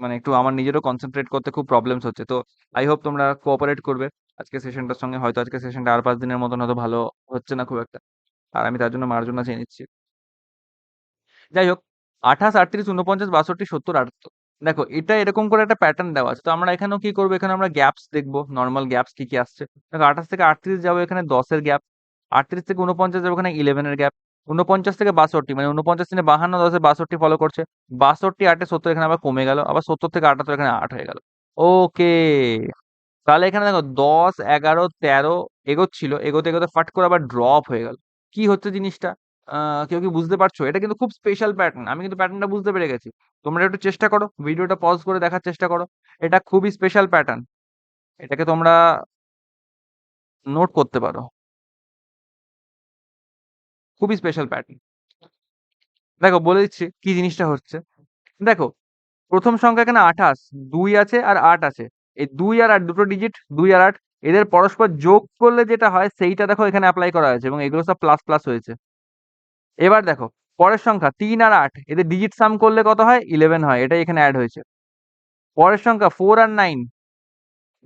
মানে একটু আমার নিজেরও কনসেন্ট্রেট করতে খুব প্রবলেমস হচ্ছে। তো আই হোপ তোমরা কোঅপারেট করবে আজকে সেশনটার সঙ্গে। হয়তো আজকে সেশনটা আর 5 দিনের মতন হয়তো ভালো হচ্ছে না খুব একটা, আর আমি তার জন্য মার্জনা চেয়ে নিচ্ছি। যাই হোক, 28, 38, 49, 62, 70, 78, দেখো এটা এরকম করে একটা প্যাটার্ন দেওয়া আছে। তো আমরা এখানেও কি করবো? এখানে আমরা গ্যাপস দেখবো, নর্মাল গ্যাপস কি কি আসছে। দেখো, 28 থেকে 38 যাবো, এখানে 10-এর গ্যাপ। 38 থেকে 49 যাবো, এখানে 11-এর গ্যাপ। 49 থেকে 62, মানে 49 থেকে 52, 10-এ 62 ফলো করছে। 62, 8-এ 70, এখানে আবার কমে গেল। আবার 70 থেকে 78, এখানে 8 হয়ে গেল। ওকে, তাহলে এখানে দেখো 10, 11, 13 এগোচ্ছিল, এগোতে এগোতে ফাট করে আবার ড্রপ হয়ে গেল। কি হচ্ছে জিনিসটা? কেউ কি বুঝতে পারছো? এটা কিন্তু খুব স্পেশাল প্যাটার্ন। আমি কিন্তু প্যাটার্নটা বুঝতে পেরে গেছি। তোমরা একটু চেষ্টা করো, ভিডিওটা পজ করে দেখার চেষ্টা করো। এটা খুবই স্পেশাল প্যাটার্ন। এটাকে তোমরা নোট করতে পারো। খুবই স্পেশাল প্যাটার্ন। দেখো বলে দিচ্ছি কি জিনিসটা হচ্ছে। দেখো, প্রথম সংখ্যা এখানে 28, 2 আছে আর 8 আছে। এই 2 আর 8 দুটো ডিজিট, 2 আর 8 এদের পরস্পর যোগ করলে যেটা হয় সেইটা দেখো এখানে এপ্লাই করা হয়েছে, এবং এগুলো সব প্লাস প্লাস হয়েছে। এবার দেখো, পরের সংখ্যা 3 আর 8 এদের ডিজিট সাম করলে কত হয়? 11 হয়, এটাই এখানে অ্যাড হয়েছে। পরের সংখ্যা 4 আর 9,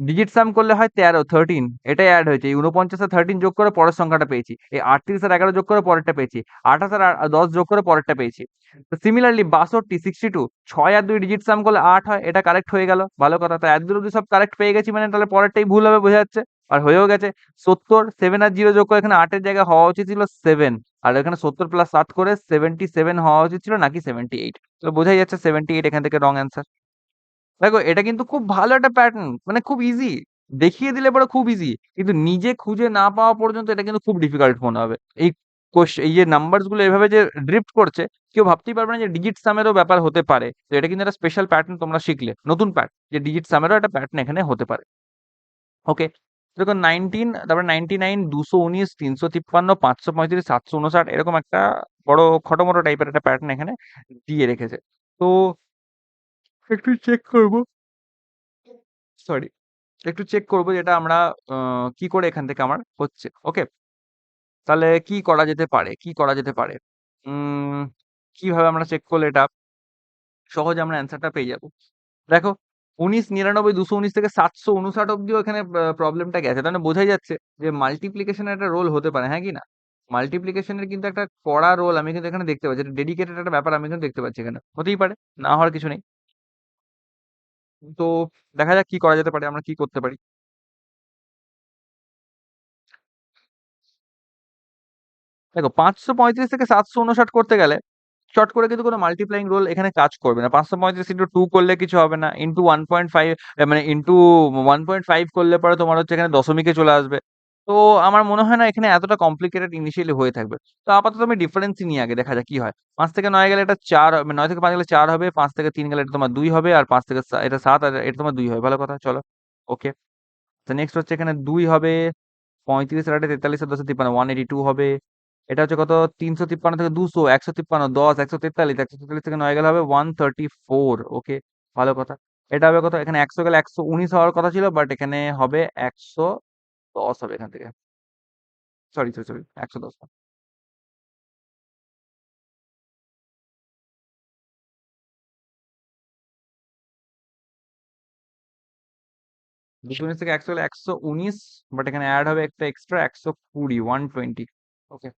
ডিজিট সাম করলে হয় 13 এটাই অ্যাড হয়েছে। এই ৪৯ আর 13 যোগ করে পরের সংখ্যাটা পেয়েছি। এই ৩৮ আর ১১ যোগ করে পরেরটা পেয়েছি। ২৮ আর ১০ যোগ করে পরেরটা পেয়েছি। তো সিমিলারলি ৬২, 62, ৬ আর ২ ডিজিট সাম করলে ৮ হয়। এটা কারেক্ট হয়ে গেল। ভালো কথা। তো ১, ২ অব্দি সব কারেক্ট পেয়ে গেছি মানে তাহলে পরেরটাই ভুল হবে বোঝা যাচ্ছে। আর হয়েও গেছে। ৭০, ৭ আর 0 যোগ করে এখানে ৮ এর জায়গায় হওয়া উচিত ছিল 7, আর এখানে ৭০ প্লাস ৭ করে 77 হওয়া উচিত ছিল নাকি 78। তো বোঝাই যাচ্ছে 78 এখান থেকে রং অ্যান্সার। দেখো এটা কিন্তু খুব ভালো একটা প্যাটার্ন, মানে খুব ইজি। দেখিয়ে দিলে পরে খুব ইজি, কিন্তু নিজে খুঁজে না পাওয়া পর্যন্ত এটা কিন্তু খুব ডিফিকাল্ট মনে হবে। এই যে নাম্বারস গুলো এভাবে যে ড্রিফট করছে, কেউ ভাবতেই পারবে না যে ডিজিট সামেরও ব্যাপার হতে পারে। তো এটা কিন্তু একটা স্পেশাল প্যাটার্ন তোমরা শিখলে, নতুন প্যাটার্ন, যে ডিজিট সামেরও একটা প্যাটার্ন এখানে হতে পারে। ওকে, দেখো 19, তারপরে 99, 219, 353, 535, 759 এরকম একটা বড় খটোমটো টাইপের একটা প্যাটার্ন এখানে দিয়ে রেখেছে। তো একটু চেক করবো, সরি, একটু চেক করবো যেটা আমরা কি করে এখান থেকে আমার হচ্ছে। ওকে, তাহলে কি করা যেতে পারে, কি করা যেতে পারে? উম কিভাবে আমরা চেক করলে এটা সহজে আমরা অ্যান্সারটা পেয়ে যাবো? দেখো 19, 99, 219 থেকে 759 অব্দিও এখানে প্রবলেমটা গেছে। তার মানে বোঝাই যাচ্ছে যে মাল্টিপ্লিকেশন এর একটা রোল হতে পারে, হ্যাঁ কি না? মাল্টিপ্লিকেশন এর কিন্তু একটা কড়া রোল আমি কিন্তু এখানে দেখতে পাচ্ছি। এটা ডেডিকেটেড একটা ব্যাপার আমি কিন্তু দেখতে পাচ্ছি এখানে। হতেই পারে, না হওয়ার কিছু নেই। তো দেখা যাক কি করা যেতে পারে, আমরা কি করতে পারি। দেখো ৫৩৫ থেকে ৭৫৯ করতে গেলে চট করে কিন্তু কোনো মাল্টিপ্লাইং রোল এখানে কাজ করবে না। ৫৩৫ ইন্টু 2 করলে কিছু হবে না। ইন্টু 1.5 মানে ইন্টু 1.5 করলে পরে তোমার হচ্ছে এখানে দশমিকে চলে আসবে। তো আমার মনে হয় না এখানে এতটা কমপ্লিকেটেড ইনিশিয়ালি হয়ে থাকবে। তো আপাতত আমি ডিফারেন্সই নিই আগে, দেখা যাক কি হয়। ৫ থেকে ৯ গেলে এটা ৪ হবে, ৯ থেকে ৫ গেলে ৪ হবে, ৫ থেকে ৩ গেলে এটা তোমার ২ হবে, আর ৫ থেকে এটা ৭ আর এটা তোমার ২ হবে। ভালো কথা, চলো। ওকে। তো নেক্সট হচ্ছে এখানে ২ হবে, ৩৫ আর ৮ ৪৩ আর ১০ ৫৩, 182 হবে। এটা হচ্ছে কত? ৩৫৩ থেকে ২০০, ১৫৩, ১০, ১৪৩, ১৪৩ থেকে ৯ গেলে হবে 134। ওকে, ভালো কথা। এটা হবে কত? এখানে ১০০ গেলে ১১৯ হওয়ার কথা ছিল, বাট এখানে হবে ১১০ হবে এখান থেকে। সরি, সরি, সরি, ১১০ না। ২১৯ থেকে ১০০ গেলে ১১৯, বাট এখানে অ্যাড হবে একটা এক্সট্রা ১২০, 120। ওকে,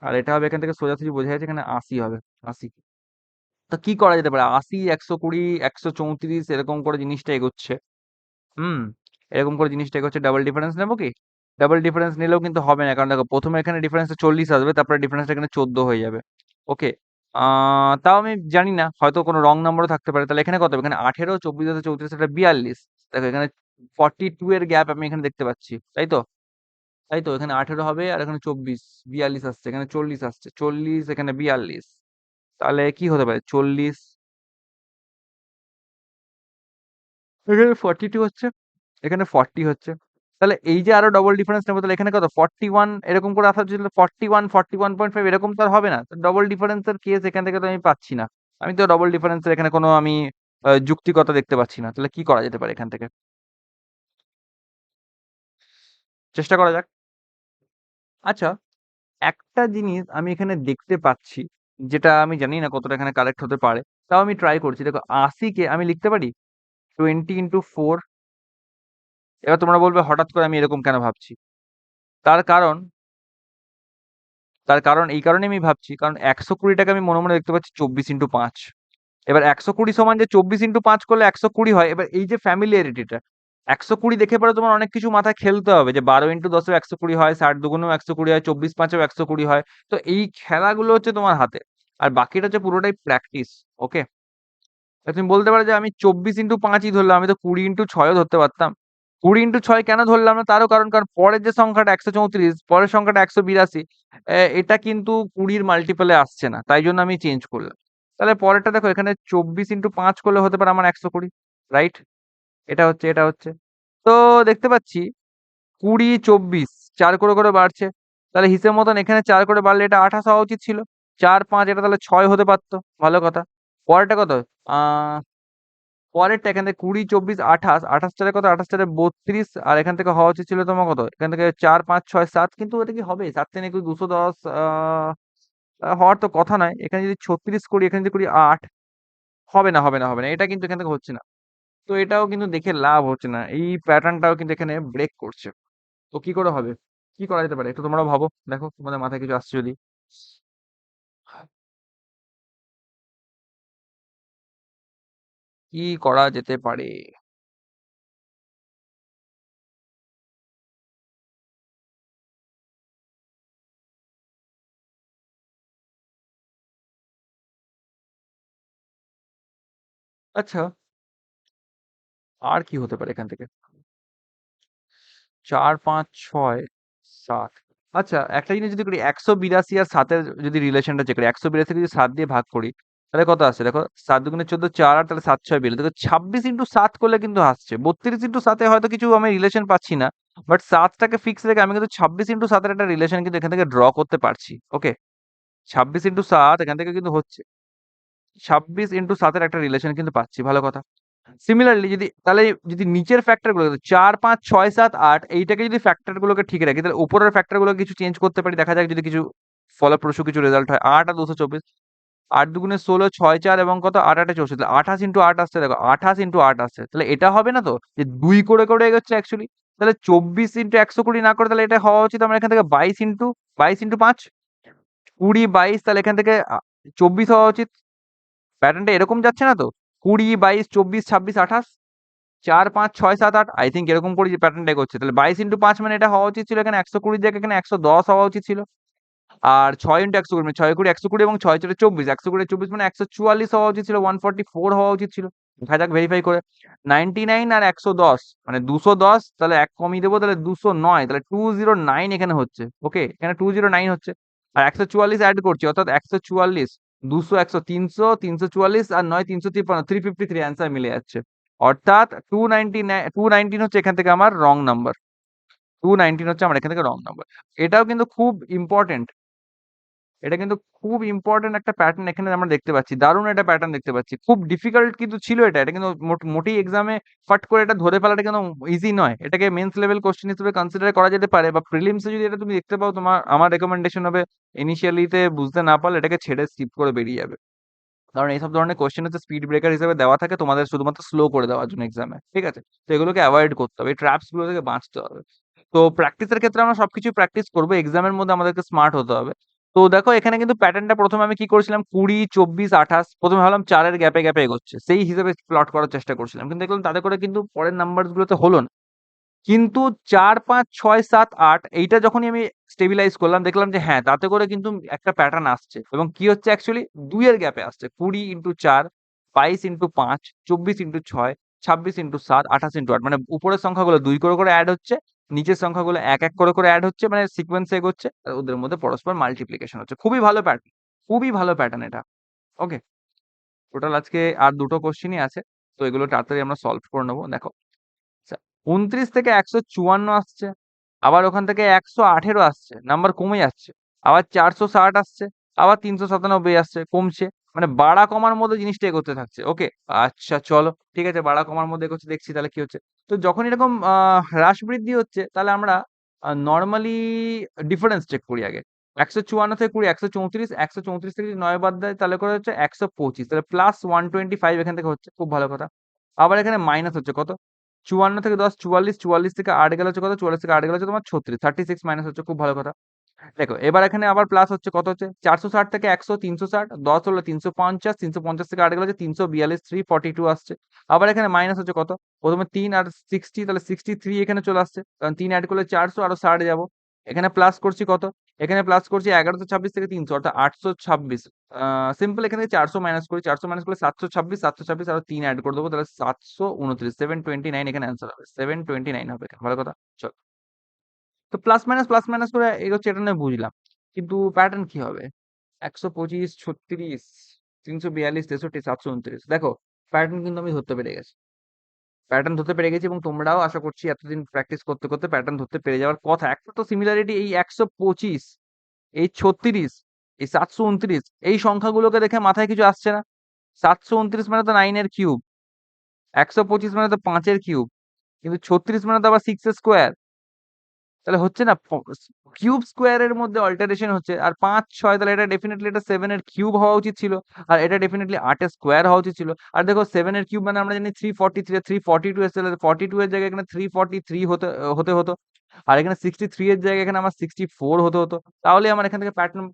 আর এটা হবে এখান থেকে সোজাসুজি বোঝা যাচ্ছে এখানে ৮০ হবে। ৮০। তো কি করা যেতে পারে? ৮০, ১২০, ১৩৪ এরকম করে জিনিসটা এগোচ্ছে। হুম, এরকম করে জিনিসটা এগোচ্ছে। ডাবল ডিফারেন্স নেবো কি? ডাবল ডিফারেন্স নিলেও কিন্তু হবে না। কারণ দেখো ১ম এ এখানে ডিফারেন্সটা ৪০ আসবে, তারপরে ডিফারেন্সটা এখানে ১৪ হয়ে যাবে। ওকে। আ তাও আমি জানি না, হয়তো কোনো রং নাম্বারও থাকতে পারে। তাহলে এখানে কত হবে? এখানে ১৮, ২৪ আছে, ৩৪, এটা ৪২। দেখো এখানে 42 এর গ্যাপ আমি এখানে দেখতে পাচ্ছি। তাই তো? তাই তো? এখানে ১৮ হবে আর এখানে ২৪, ৪২ আসছে। এখানে ৪০ আসছে। ৪০, এখানে ৪২। তাহলে কি হতে পারে? ৪০, এখানে 42 হচ্ছে, এখানে 40 হচ্ছে। তাহলে এই যে আরো ডবল ডিফারেন্স নেবো, তাহলে এখানে কত? 41 এরকম করে আসা উচিত ছিল। 41, 41.5 এরকম তো আর হবে না। ডবল ডিফারেন্স এর কেস এখান থেকে তো আমি পাচ্ছি না। আমি তো ডবল ডিফারেন্স এর এখানে কোনো আমি যুক্তিকতা দেখতে পাচ্ছি না। তাহলে কি করা যেতে পারে এখান থেকে? চেষ্টা করা যাক। আচ্ছা, একটা জিনিস আমি এখানে দেখতে পাচ্ছি, যেটা আমি জানি না কতটা এখানে কারেক্ট হতে পারে। তাও আমি ট্রাই করছি। দেখো ৮০ কে আমি লিখতে পারি 20 ইনটু 4। এবার তোমরা বলবে হঠাৎ করে আমি এরকম কেন ভাবছি? তার কারণ এই কারণেই আমি ভাবছি, কারণ ১২০ টাকে আমি মনে, মনে দেখতে পাচ্ছি ২৪ × ৫। এবার ১২০ সমান যে ২৪ × ৫ করলে ১২০ হয়। এবার এই যে ফ্যামিলিয়ারিটিটা, ১২০ দেখে পরে তোমার অনেক কিছু মাথায় খেলতে হবে যে ১২ × ১০ এও ১২০ হয়, ৬০ দুগুণেও ১২০ হয়, ২৪ × ৫ এও ১২০ হয়। তো এই খেলাগুলো হচ্ছে তোমার হাতে। আর বাকিটা হচ্ছে পুরোটাই প্র্যাকটিস। ওকে? তুমি বলতে পারো যে আমি ২৪ × ৫ ই ধরলাম, আমি তো ২০ × ৬ ও ধরতে পারতাম। ২০ × ৬ কেন ধরলাম না? তারও কারণ পরের যে সংখ্যাটা ১৩৪, পরের সংখ্যাটা ১৮২, এটা কিন্তু ২০ র মাল্টিপল এ আসছে না। তাই জন্য আমি চেঞ্জ করলাম। তাহলে পরেরটা দেখো, এখানে ২৪ × ৫ করলে হতে পারে আমার ১২০, রাইট? এটা হচ্ছে। তো দেখতে পাচ্ছি ২০, ২৪, ৪ করে বাড়ছে। তাহলে হিসেব মতন এখানে ৪ করে বাড়লে এটা ২৮ হওয়া উচিত ছিল। ৪, ৫ এটা তাহলে ৬ হতে পারত। ভালো কথা। পরেরটা কত? আ পরেরটা এখান থেকে ২০, ২৪, ২৮, ২৮ চারে কত? ২৮ চারে ৩২, আর এখান থেকে হওয়া উচিত ছিল তোমার কত? এখান থেকে ৪, ৫, ৬, ৭, কিন্তু এটা কি হবে? ৭ ৩ ২১, ২১০, হওয়ার তো কথা নয়। এখানে যদি ৩৬ করি, এখানে যদি করি ৮, হবে না। এটা কিন্তু এখান থেকে হচ্ছে না। তো এটাও কিন্তু দেখে লাভ হচ্ছে না, এই প্যাটার্নটাও কিন্তু এখানে ব্রেক করছে। তো কি করে হবে, কি করা যেতে পারে একটু তোমরা ভাবো, দেখো তোমাদের মাথায় কিছু আসছে যদি। কি করা যেতে পারে? আচ্ছা, আর কি হতে পারে এখান থেকে? ৪, ৫, ৬, ৭। আচ্ছা, একটা জিনিস যদি করি ১৮২ আর ৭ এর যদি রিলেশনটা চেক করি, ১৮২ কে যদি ৭ দিয়ে ভাগ করি, তাহলে কত আসছে? দেখো ৭ দুগুণে ১৪, ৪ আর তাহলে ৭ ৬ বেরোলো। দেখো ২৬ ইন্টু ৭ করলে কিন্তু আসছে। ৩২ ইন্টু ৭ এ হয়তো কিছু আমি রিলেশন পাচ্ছি না। বাট ৭ টাকে ফিক্স রেখে আমি কিন্তু ২৬ ইন্টু ৭ এর একটা রিলেশন কিন্তু এখান থেকে ড্র করতে পারছি। ওকে? ২৬ ইন্টু ৭ এখান থেকে কিন্তু হচ্ছে। ২৬ ইন্টু ৭ এর একটা রিলেশন কিন্তু পাচ্ছি। ভালো কথা। সিমিলারলি যদি তাহলে যদি নিচের ফ্যাক্টর গুলো ৪, ৫, ৬, ৭, ৮ এইটাকে যদি ফ্যাক্টর গুলোকে ঠিক রাখি, তাহলে উপরের ফ্যাক্টর গুলো কিছু চেঞ্জ করতে পারি। দেখা যাক যদি কিছু ফলপ্রসূ কিছু রেজাল্ট হয়। ৮ আর ২২৪, ৮ দুগুণে ১৬, ৬ ৪ এবং কত ৮ ৮ এ ৬৪, ২৮ ইন্টু ৮ আসছে, দেখো ২৮ ইন্টু ৮ আসছে। তাহলে এটা হবে না তো যে ২ করে এগোচ্ছে অ্যাকচুয়ালি। তাহলে ২৪ ইন্টু ১২০ না করে তাহলে এটা হওয়া উচিত আমার এখান থেকে ২২ ইন্টু ৫, ২০, ২২, তাহলে এখান থেকে ২৪ হওয়া উচিত। প্যাটার্নটা এরকম যাচ্ছে না তো? ২০, ২২, ২৪, ২৬, ২৮, ৪, ৫, ৬, ৭, ৮, আই থিংক এরকম করে যে প্যাটার্নটা এগোচ্ছে। তাহলে ২২ ইন্টু 5 মানে এটা হওয়া উচিত ছিল এখানে ১২০ এর জায়গায় এখানে ১১০ হওয়া উচিত ছিল। আর ৬ ইন্টু ১২০ মানে ৬ কুড়ি ১২০ এবং ৬ ৪ ২৪, ১২০ ২৪ মানে ১৪৪ হওয়া উচিত ছিল, 144 হওয়া উচিত ছিল। দেখা যাক ভেরিফাই করে। 99 আর ১১০ মানে ২১০, তাহলে ১ কমিয়ে দেবো, তাহলে ২০৯, তাহলে 209 এখানে হচ্ছে। ওকে? এখানে 209 হচ্ছে। আর ১৪৪ এড করছি, অর্থাৎ ১৪৪, ২০০, ১০০, ৩০০, ৩৪৪ আর ৯ ৩৫৩, 353 অ্যান্সার মিলে যাচ্ছে। অর্থাৎ 219 হচ্ছে এখান থেকে আমার রং নাম্বার। 219 হচ্ছে আমার এখান থেকে রং নাম্বার। এটাও কিন্তু খুব ইম্পোর্টেন্ট। এটা কিন্তু খুব ইম্পোর্টেন্ট একটা প্যাটার্ন এখানে আমরা দেখতে পাচ্ছি। দারুণ একটা প্যাটার্ন দেখতে পাচ্ছি। খুব ডিফিকাল্ট কিন্তু ছিল এটা। এটা কিন্তু মোটেই এক্সামে ফট করে এটা ধরে ফেলাটা কিন্তু ইজি নয়। এটাকে মেন্স লেভেল কোয়েশ্চেন হিসেবে কনসিডার করা যেতে পারে, বা প্রিলিমস এ যদি এটা তুমি দেখতে পাও, আমার রিকমেন্ডেশন হবে ইনিশিয়ালি তে বুঝতে না পারলে এটাকে ছেড়ে স্কিপ করে বেরিয়ে যাবে। কারণ এইসব ধরনের কোয়েশ্চেন হচ্ছে স্পিড ব্রেকার হিসেবে দেওয়া থাকে তোমাদের শুধুমাত্র স্লো করে দেওয়ার জন্য এক্সামে। ঠিক আছে? তো এগুলোকে এভয়েড করতে হবে। এই ট্র্যাপস গুলো থেকে বাঁচতে হবে। তো প্র্যাকটিসের ক্ষেত্রে আমরা সবকিছুই প্র্যাকটিস করব। এক্সামের মধ্যে আমাদেরকে স্মার্ট হতে হবে। তো দেখো এখানে কিন্তু প্যাটার্নটা ১ম এ আমি কি করেছিলাম ২০, ২৪, ২৮, ১ম এ ভাবলাম ৪ এর গ্যাপে এগোচ্ছে। সেই হিসেবে প্লট করার চেষ্টা করছিলাম। কিন্তু দেখলাম তাতে করে কিন্তু পরের নাম্বারস গুলোতে হলো না। কিন্তু ৪, ৫, ৬, ৭, ৮ এইটা যখনই আমি স্টেবিলাইজ করলাম, দেখলাম যে হ্যাঁ, তাতে করে কিন্তু একটা প্যাটার্ন আসছে এবং কি হচ্ছে অ্যাকচুয়ালি ২ এর গ্যাপে আসছে। ২০ into ৪, ২২ into ৫, ২৪ into ৬, ২৬ into ৭, ২৮ into ৮, মানে উপরের সংখ্যাগুলো ২ করে এড হচ্ছে, নিচের সংখ্যাগুলো ১ করে এড হচ্ছে, মানে সিকোয়েন্স এ এগোচ্ছে। আর ওদের মধ্যে পরস্পর মাল্টিপ্লিকেশন হচ্ছে। খুবই ভালো প্যাটার্ন। খুবই ভালো প্যাটার্ন এটা। ওকে? টোটাল আজকে আর ২ টো কোয়েশ্চেনই আছে। তো এগুলো তাড়াতাড়ি আমরা সলভ করে নেব। দেখো, আচ্ছা, ২৯ থেকে ১৫৪ আসছে। আবার ওখান থেকে ১১৮ আসছে। নাম্বার কমে যাচ্ছে। আবার ৪৬০ আসছে। আবার ৩৯৭ আসছে, কমছে। মানে বাড়া কমার মধ্যে জিনিসটা এগোতে থাকছে। ওকে? আচ্ছা চলো। ঠিক আছে, বাড়া কমার মধ্যে এগোচ্ছে, দেখছি তাহলে কি হচ্ছে। তো যখন এরকম হ্রাস বৃদ্ধি হচ্ছে, তাহলে আমরা নরমালি ডিফারেন্স চেক করি আগে। ১৫৪ থেকে ২০, ১৩৪, ১৩৪ থেকে যদি ৯ বাদ দেয় তাহলে করে হচ্ছে ১২৫। তাহলে প্লাস 125 এখান থেকে হচ্ছে। খুব ভালো কথা। আবার এখানে মাইনাস হচ্ছে কত? ৫৪ থেকে ১০, ৪৪, ৪৪ থেকে ৮ গেলে হচ্ছে কত? ৪৪ থেকে ৮ গেলে হচ্ছে তোমার ৩৬, 36 মাইনাস হচ্ছে। খুব ভালো কথা। দেখো এবার এখানে আবার প্লাস হচ্ছে, কত হচ্ছে? ৪৬০ থেকে ১০০, ৩৬০, ১০ হলো ৩৫০, ৩৫০ থেকে ৮ গেলে হচ্ছে ৩৪২, 342 আসছে। আবার এখানে মাইনাস হচ্ছে কত? ১ম এ ৩ আর ৬০, তাহলে ৬৩ এখানে চলে আসছে। কারণ ৩ এড করলে ৪০০, আরো ৬০ যাবো। এখানে প্লাস করছি কত? এখানে প্লাস করছি ১১২৬ থেকে ৩০০, অর্থাৎ ৮২৬। সিম্পল এখান থেকে ৪০০ মাইনাস করি। ৪০০ মাইনাস করলে ৭২৬, ৭২৬ আরো ৩ এড করে দেবো। তাহলে ৭২৯, ৭29 এখানে অ্যান্সার হবে। ৭29 হবে এখানে। ভালো কথা। চলো। তো প্লাস মাইনাস করে এগোচ্ছে, এটা নয় বুঝলাম। কিন্তু প্যাটার্ন কি হবে? ১২৫, ৩৬, ৩৪২, ৬৩, ৭২৯। দেখো প্যাটার্ন কিন্তু আমি ধরতে পেরে গেছি। প্যাটার্ন ধরতে পেরে গেছি এবং তোমরাও আশা করছি এতদিন প্র্যাকটিস করতে প্যাটার্ন ধরতে পেরে যাওয়ার কথা। একটা তো সিমিলারিটি এই ১২৫, এই ৩৬, এই ৭২৯, এই সংখ্যাগুলোকে দেখে মাথায় কিছু আসছে না? ৭২৯ মানে তো 9 এর কিউব। ১২৫ মানে তো ৫ এর কিউব। কিন্তু ৩৬ মানে তো আবার 6 এর স্কোয়ার। তাহলে হচ্ছে না কিউব স্কোয়ারের মধ্যে অল্টারেশন হচ্ছে, আর 5 6 তাহলে এটা ডেফিনেটলি এটা 7 এর কিউব হওয়া উচিত ছিল, আর এটা ডেফিনেটলি 8 এর স্কোয়ার হওয়া উচিত ছিল। আর দেখো 7 এর কিউব মানে আমরা জানি 343, 342 এসেছে, 42 এর জায়গায় এখানে 343 হতে হতে হতো, আর এখানে 63 এর জায়গায় এখানে আমার 64 হতে হতো। তাহলে আমার এখান থেকে প্যাটার্ন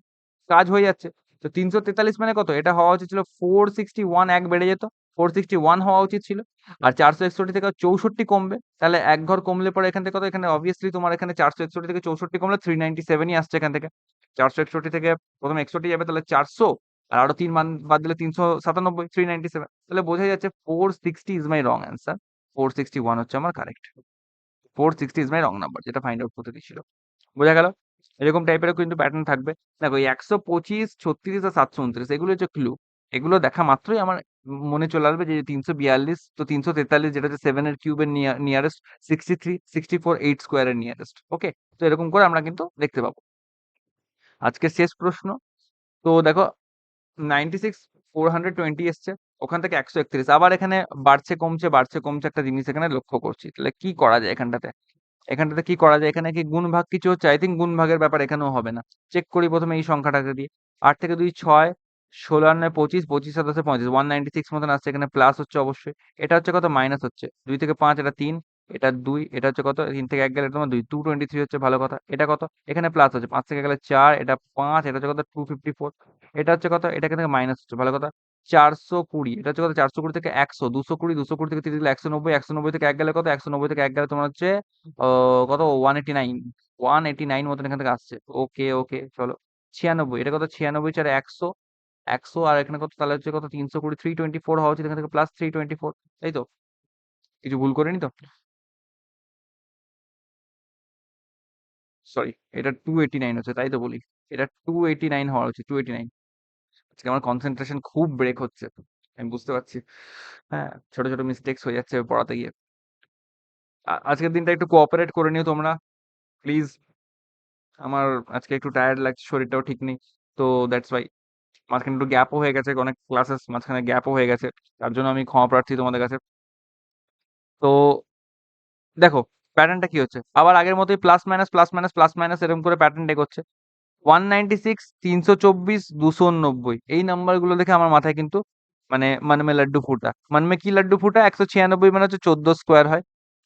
কাজ হয়ে যাচ্ছে। তো 343 মানে কত? এটা হওয়া উচিত ছিল 461, এক বেড়ে যেত, 461 হওয়া উচিত ছিল। আর 461 থেকে 64 কমবে, তাহলে এক ঘর কমলে পরে এখান থেকে কত? এখানে অবভিয়াসলি তোমার এখানে 461 থেকে 64 কমলে 397ই আসছে এখান থেকে। 461 থেকে প্রথমে 61 যাবে, তাহলে 400, আর আরো 3 মান বাদ দিলে 397, 397। তাহলে বোঝা যাচ্ছে 460 ইজ মাই রং অ্যান্সার। 461 হচ্ছে আমার correct. 460 is my wrong number, যেটা ফাইন্ড আউট করতে দিয়েছিল। বোঝা গেল? এরকম টাইপেরও কিন্তু প্যাটার্ন থাকবে। দেখো এই 125, 36 আর 729 এগুলো হচ্ছে ক্লু। এগুলো দেখা মাত্রই আমার মনে চলে আসবে যে 342, তো 343 যেটা হচ্ছে 7 এর কিউবের নিয়ারেস্ট, 63, 64, 8 স্কোয়ারের নিয়ারেস্ট। ওকে? তো এরকম করে আমরা কিন্তু দেখতে পাবো। আজকের শেষ প্রশ্ন। তো দেখো 96, 420 এসছে। ওখান থেকে 131। আবার এখানে বাড়ছে কমছে একটা জিনিস এখানে লক্ষ্য করছি। তাহলে কি করা যায় এখানটাতে? এখানটাতে কি করা যায়? এখানে কি গুণ ভাগ কিছু হচ্ছে? আই থিংক গুণ ভাগের ব্যাপার এখানেও হবে না। চেক করি প্রথমে এই সংখ্যাটাকে দিয়ে। 8 থেকে 2 6, 16 আর 9 25, 25 আর 10 35, 196 মতন আসছে। এখানে প্লাস হচ্ছে অবশ্যই। এটা হচ্ছে কত? মাইনাস হচ্ছে। 2 থেকে 5 এটা 3, এটা 2, এটা হচ্ছে কত? 3 থেকে 1 গেলে তোমার 2, 223 হচ্ছে, ভালো কথা। এটা কত? এখানে প্লাস হচ্ছে। 5 থেকে গেলে 4, এটা 5, এটা হচ্ছে কত? 254। এটা হচ্ছে কত? এটা এখান থেকে মাইনাস হচ্ছে, ভালো কথা। 420, এটা হচ্ছে কত? 420 থেকে 100, 220, 220 থেকে 30 গেলে 190, 190 থেকে 1 গেলে কত? 190 থেকে 1 গেলে তোমার হচ্ছে কত? 189, 189 মতন এখান থেকে আসছে। ওকে, ওকে, চলো। 96, এটা কত? 96 4 100, 100, আর এখানে কত? তাহলে হচ্ছে কত? 320, 324 হওয়া উচিত এখান থেকে, প্লাস 324, তাই তো? কিছু ভুল করিনি তো? সরি, এটা 289 হচ্ছে, তাই তো বলি। এটা 289 হওয়া উচিত, 289। আজকে আমার কনসেন্ট্রেশন খুব ব্রেক হচ্ছে, আমি বুঝতে পারছি। হ্যাঁ, ছোট ছোট মিস্টেক্স হয়ে যাচ্ছে পড়াতে গিয়ে। আজকের দিনটা একটু কোঅপারেট করে নিও তোমরা, প্লিজ। আমার আজকে একটু টায়ার্ড লাগছে, শরীরটাও ঠিক নেই। তো দ্যাটস ওয়াই মাঝখানে একটু গ্যাপও হয়ে গেছে, অনেক ক্লাসেস মাঝখানে গ্যাপও হয়ে গেছে। তার জন্য আমি ক্ষমা প্রার্থী তোমাদের কাছে। তো দেখো প্যাটার্নটা কি হচ্ছে, আবার আগের মতোই plus minus plus minus plus minus এরকম করে প্যাটার্ন এগোচ্ছে। 196, 324, 290, এই নাম্বারগুলো দেখে আমার মাথায় কিন্তু মন মে লাড্ডু ফুটা। মন মে কি লাড্ডু ফুটা? 196 মানে হচ্ছে 14 স্কোয়ার হয়,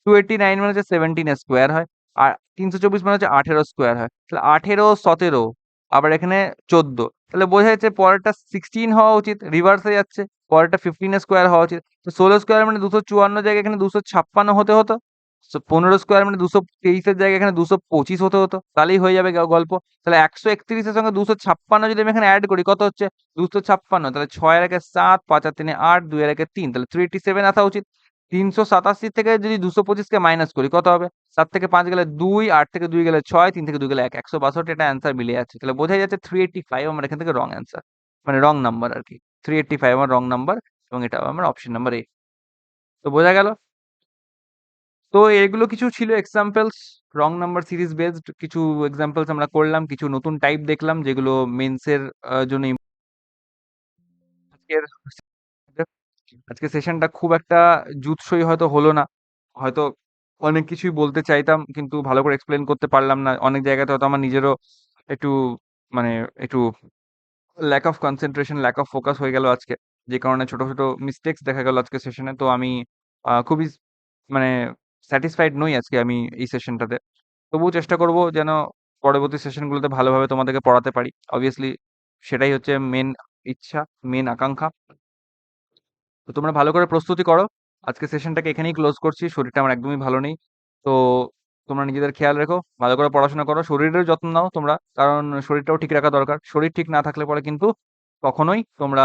289 মানে হচ্ছে 17 স্কোয়ার হয়, আর 324 মানে হচ্ছে 18 স্কোয়ার হয়। তাহলে 18, 17, আবার এখানে 14, তাহলে বোঝা যাচ্ছে পরেরটা 16 হওয়া উচিত, রিভার্সে যাচ্ছে। পরেরটা 15 স্কোয়ার হওয়া উচিত। তো 16 স্কোয়ার মানে 254 জায়গায় এখানে 256 হতে হতো। 15 স্কোয়ার মানে 223 এর জায়গায় এখানে 225 হতে হতো, তাহলেই হয়ে যাবে গল্প। তাহলে 131 এর সঙ্গে 256 যদি আমি এখানে অ্যাড করি, কত হচ্ছে? 256। তাহলে 6 এর একে 7, 5 আর 3 8, 2 এর একে 3, তাহলে 387 আসা উচিত। 387 থেকে যদি 225 কে মাইনাস করি, কত হবে? 7 থেকে 5 গেলে 2, 8 থেকে 2 গেলে 6, 3 থেকে 2 গেলে 1, 162, এটা অ্যান্সার মিলে যাচ্ছে। তাহলে বোঝাই যাচ্ছে 385 আমার এখান থেকে রং অ্যান্সার, মানে রং নাম্বার আর কি। 385 আমার রং নাম্বার, এবং এটা আমার অপশন নাম্বার এ। তো বোঝা গেল? তো এগুলো কিছু ছিল এক্সাম্পলস, রং নাম্বার সিরিজ বেসড কিছু এক্সাম্পলস আমরা করলাম, কিছু নতুন টাইপ দেখলাম যেগুলো মেন্সের জন্য আজকের আজকে সেশনটা খুব একটা জুৎসই হয়তো হলো না। হয়তো অনেক কিছুই বলতে চাইতাম কিন্তু ভালো করে এক্সপ্লেন করতে পারলাম না। অনেক জায়গাতে হয়তো আমার নিজেরও একটু মানে একটু lack of concentration, lack of focus হয়ে গেল আজকে। যে কারণে ছোট, ছোট মিস্টেকস দেখা গেল আজকে সেশনে। তো আমি খুবই মানে স্যাটিসফাইড নই আজকে আমি এই সেশনটাতে। তবুও চেষ্টা করব যেন পরবর্তী সেশনগুলোতে ভালোভাবে তোমাদেরকে পড়াতে পারি। অবভিয়াসলি সেটাই হচ্ছে মেন ইচ্ছা, মেন আকাঙ্ক্ষা। তো তোমরা ভালো করে প্রস্তুতি করো। আজকে সেশনটাকে এখানেই ক্লোজ করছি। শরীরটা আমার একদমই ভালো নেই। তো তোমরা নিজেদের খেয়াল রেখো, ভালো করে পড়াশোনা করো, শরীরের যত্ন নাও তোমরা। কারণ শরীরটাও ঠিক রাখা দরকার। শরীর ঠিক না থাকলে পরে কিন্তু কখনোই তোমরা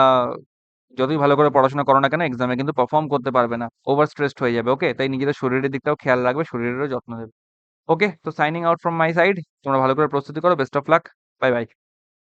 যতই ভালো করে পড়াশোনা করো না কেন এক্সামে কিন্তু পারফর্ম করতে পারবে না। ওভার স্ট্রেসড হয়ে যাবে। ওকে? তাই নিজেদের শরীরের দিকটাও খেয়াল রাখবে, শরীরেরও যত্ন নেবে। ওকে? তো signing out from my side. তোমরা ভালো করে প্রস্তুতি করো। Best of luck. Bye, by.